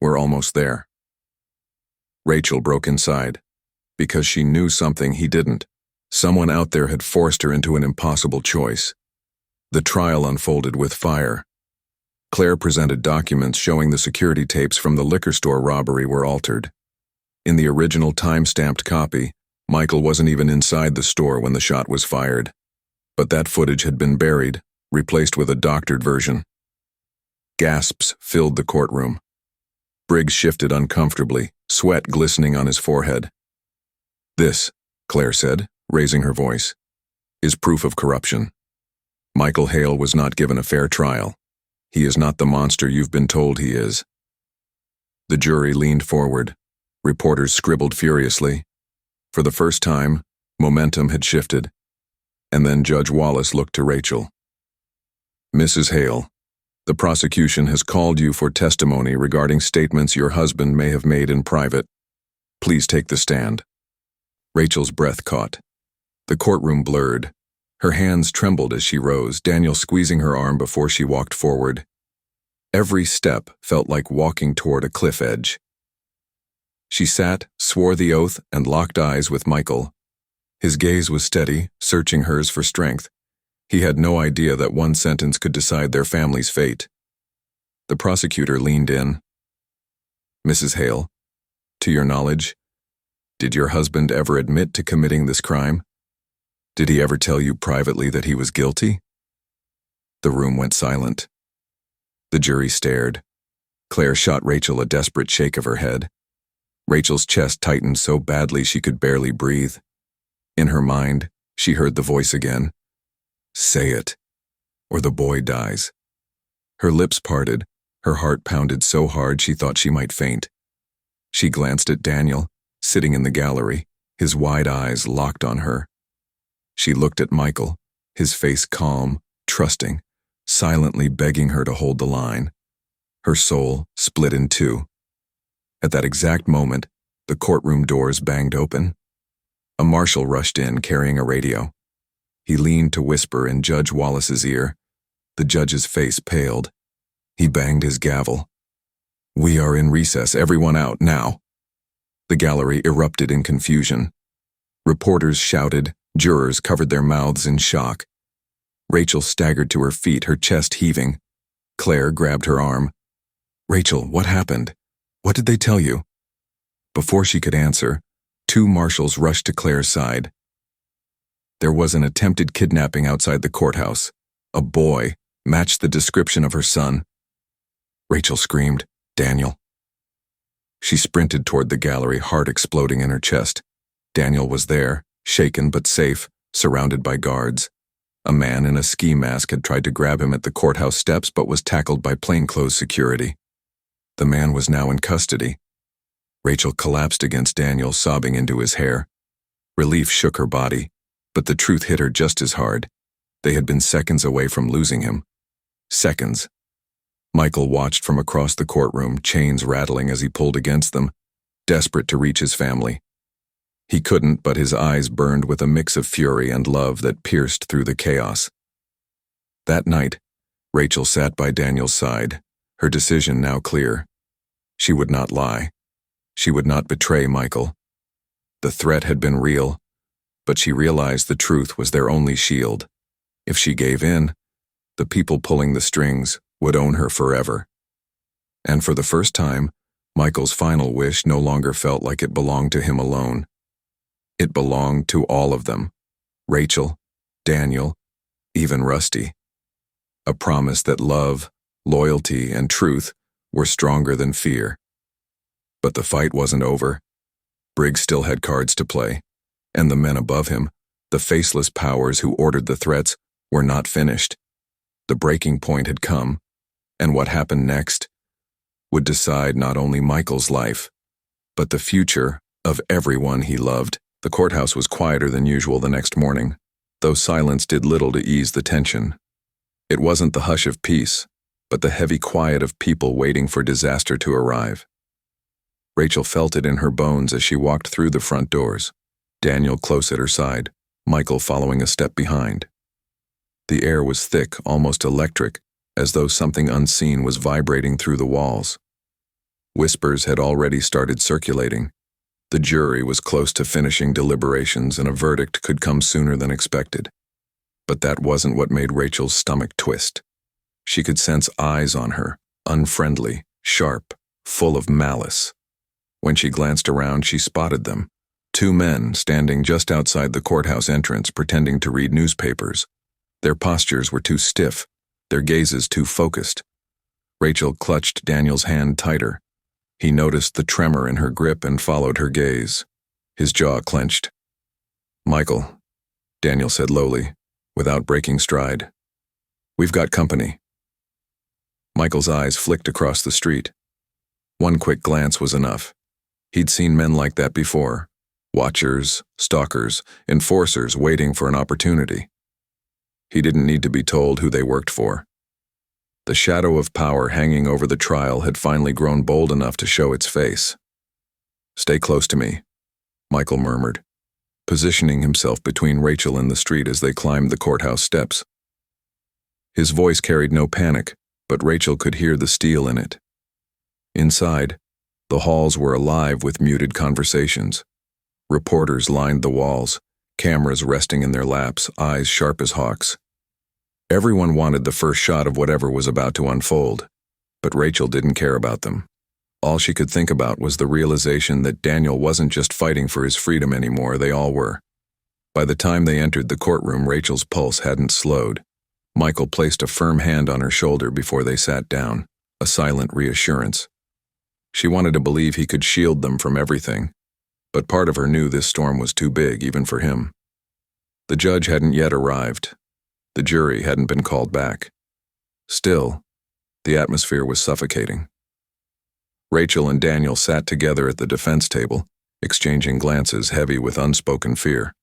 we're almost there." Rachel broke inside, because she knew something he didn't. Someone out there had forced her into an impossible choice. The trial unfolded with fire. Claire presented documents showing the security tapes from the liquor store robbery were altered. In the original time-stamped copy, Michael wasn't even inside the store when the shot was fired. But that footage had been buried, replaced with a doctored version. Gasps filled the courtroom. Briggs shifted uncomfortably, sweat glistening on his forehead. "This," Claire said, raising her voice, "is proof of corruption. Michael Hale was not given a fair trial. He is not the monster you've been told he is." The jury leaned forward. Reporters scribbled furiously. For the first time, momentum had shifted. And then Judge Wallace looked to Rachel. "Mrs. Hale, the prosecution has called you for testimony regarding statements your husband may have made in private. Please take the stand." Rachel's breath caught. The courtroom blurred. Her hands trembled as she rose, Daniel squeezing her arm before she walked forward. Every step felt like walking toward a cliff edge. She sat, swore the oath, and locked eyes with Michael. His gaze was steady, searching hers for strength. He had no idea that one sentence could decide their family's fate. The prosecutor leaned in. "Mrs. Hale, to your knowledge, did your husband ever admit to committing this crime? Did he ever tell you privately that he was guilty?" The room went silent. The jury stared. Claire shot Rachel a desperate shake of her head. Rachel's chest tightened so badly she could barely breathe. In her mind, she heard the voice again. "Say it, or the boy dies." Her lips parted, her heart pounded so hard she thought she might faint. She glanced at Daniel, sitting in the gallery, his wide eyes locked on her. She looked at Michael, his face calm, trusting, silently begging her to hold the line. Her soul split in two. At that exact moment, the courtroom doors banged open. A marshal rushed in carrying a radio. He leaned to whisper in Judge Wallace's ear. The judge's face paled. He banged his gavel. "We are in recess, everyone out, now." The gallery erupted in confusion. Reporters shouted, jurors covered their mouths in shock. Rachel staggered to her feet, her chest heaving. Claire grabbed her arm. "Rachel, what happened? What did they tell you?" Before she could answer, two marshals rushed to Claire's side. There was an attempted kidnapping outside the courthouse. A boy matched the description of her son. Rachel screamed, "Daniel." She sprinted toward the gallery, heart exploding in her chest. Daniel was there, shaken but safe, surrounded by guards. A man in a ski mask had tried to grab him at the courthouse steps but was tackled by plainclothes security. The man was now in custody. Rachel collapsed against Daniel, sobbing into his hair. Relief shook her body, but the truth hit her just as hard. They had been seconds away from losing him. Seconds. Michael watched from across the courtroom, chains rattling as he pulled against them, desperate to reach his family. He couldn't, but his eyes burned with a mix of fury and love that pierced through the chaos. That night, Rachel sat by Daniel's side, her decision now clear. She would not lie. She would not betray Michael. The threat had been real, but she realized the truth was their only shield. If she gave in, the people pulling the strings would own her forever. And for the first time, Michael's final wish no longer felt like it belonged to him alone. It belonged to all of them. Rachel, Daniel, even Rusty. A promise that love, loyalty, and truth were stronger than fear. But the fight wasn't over. Briggs still had cards to play, and the men above him, the faceless powers who ordered the threats, were not finished. The breaking point had come, and what happened next would decide not only Michael's life, but the future of everyone he loved. The courthouse was quieter than usual the next morning, though silence did little to ease the tension. It wasn't the hush of peace, but the heavy quiet of people waiting for disaster to arrive. Rachel felt it in her bones as she walked through the front doors, Daniel close at her side, Michael following a step behind. The air was thick, almost electric, as though something unseen was vibrating through the walls. Whispers had already started circulating. The jury was close to finishing deliberations and a verdict could come sooner than expected. But that wasn't what made Rachel's stomach twist. She could sense eyes on her, unfriendly, sharp, full of malice. When she glanced around, she spotted them. 2 men standing just outside the courthouse entrance pretending to read newspapers. Their postures were too stiff, their gazes too focused. Rachel clutched Daniel's hand tighter. He noticed the tremor in her grip and followed her gaze. His jaw clenched. "Michael," Daniel said lowly, without breaking stride. "We've got company." Michael's eyes flicked across the street. One quick glance was enough. He'd seen men like that before. Watchers, stalkers, enforcers waiting for an opportunity. He didn't need to be told who they worked for. The shadow of power hanging over the trial had finally grown bold enough to show its face. "Stay close to me," Michael murmured, positioning himself between Rachel and the street as they climbed the courthouse steps. His voice carried no panic, but Rachel could hear the steel in it. Inside, the halls were alive with muted conversations. Reporters lined the walls, cameras resting in their laps, eyes sharp as hawks. Everyone wanted the first shot of whatever was about to unfold, but Rachel didn't care about them. All she could think about was the realization that Daniel wasn't just fighting for his freedom anymore, they all were. By the time they entered the courtroom, Rachel's pulse hadn't slowed. Michael placed a firm hand on her shoulder before they sat down, a silent reassurance. She wanted to believe he could shield them from everything, but part of her knew this storm was too big even for him. The judge hadn't yet arrived. The jury hadn't been called back. Still, the atmosphere was suffocating. Rachel and Daniel sat together at the defense table, exchanging glances heavy with unspoken fear.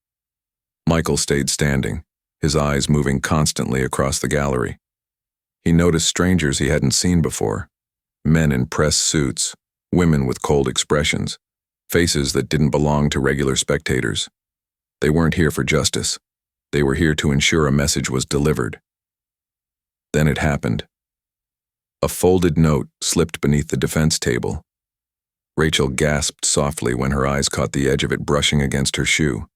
Michael stayed standing, his eyes moving constantly across the gallery. He noticed strangers he hadn't seen before, men in press suits, women with cold expressions, faces that didn't belong to regular spectators. They weren't here for justice. They were here to ensure a message was delivered. Then it happened. A folded note slipped beneath the defense table. Rachel gasped softly when her eyes caught the edge of it brushing against her shoe.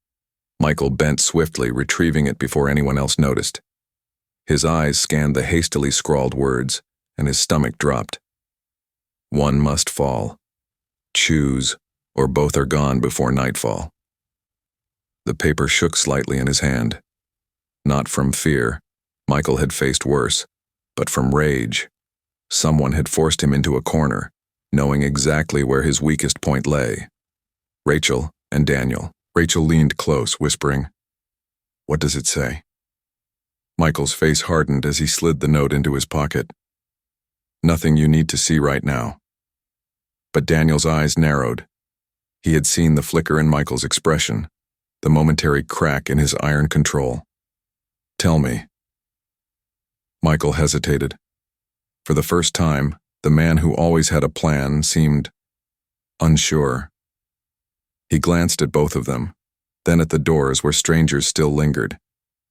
Michael bent swiftly, retrieving it before anyone else noticed. His eyes scanned the hastily scrawled words, and his stomach dropped. "One must fall. Choose, or both are gone before nightfall." The paper shook slightly in his hand. Not from fear. Michael had faced worse, but from rage. Someone had forced him into a corner, knowing exactly where his weakest point lay. Rachel and Daniel. Rachel leaned close, whispering, "What does it say?" Michael's face hardened as he slid the note into his pocket. "Nothing you need to see right now." But Daniel's eyes narrowed. He had seen the flicker in Michael's expression, the momentary crack in his iron control. "Tell me." Michael hesitated. For the first time, the man who always had a plan seemed unsure. He glanced at both of them, then at the doors where strangers still lingered.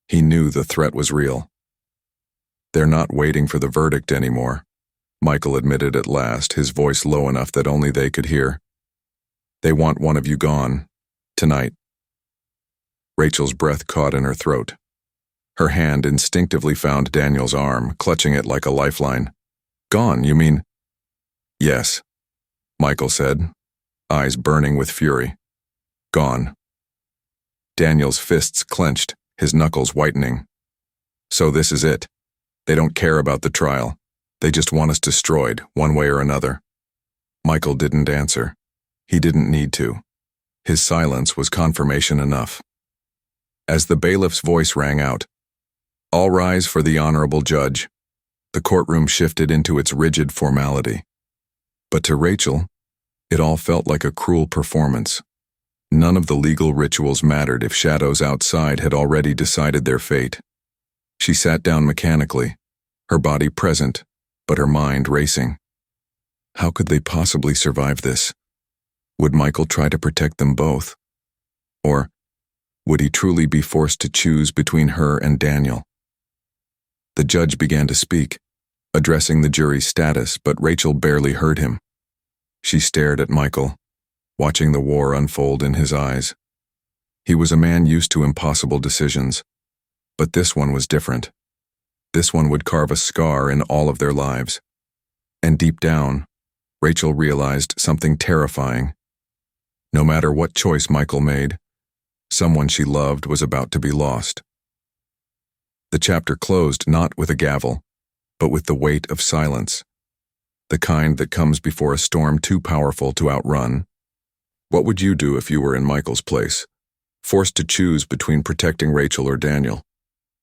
He knew the threat was real. "They're not waiting for the verdict anymore," Michael admitted at last, his voice low enough that only they could hear. "They want one of you gone. Tonight." Rachel's breath caught in her throat. Her hand instinctively found Daniel's arm, clutching it like a lifeline. "Gone, you mean?" "Yes," Michael said, eyes burning with fury. "Gone." Daniel's fists clenched, his knuckles whitening. "So this is it. They don't care about the trial. They just want us destroyed, one way or another." Michael didn't answer. He didn't need to. His silence was confirmation enough. As the bailiff's voice rang out, "All rise for the honorable judge," the courtroom shifted into its rigid formality. But to Rachel, it all felt like a cruel performance. None of the legal rituals mattered if shadows outside had already decided their fate. She sat down mechanically, her body present, but her mind racing. How could they possibly survive this? Would Michael try to protect them both? Or would he truly be forced to choose between her and Daniel? The judge began to speak, addressing the jury's status, but Rachel barely heard him. She stared at Michael, watching the war unfold in his eyes. He was a man used to impossible decisions, but this one was different. This one would carve a scar in all of their lives. And deep down, Rachel realized something terrifying. No matter what choice Michael made, someone she loved was about to be lost. The chapter closed not with a gavel, but with the weight of silence, the kind that comes before a storm too powerful to outrun. What would you do if you were in Michael's place, forced to choose between protecting Rachel or Daniel?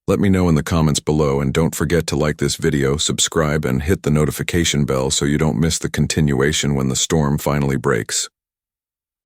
Let me know in the comments below, and don't forget to like this video, subscribe, and hit the notification bell so you don't miss the continuation when the storm finally breaks.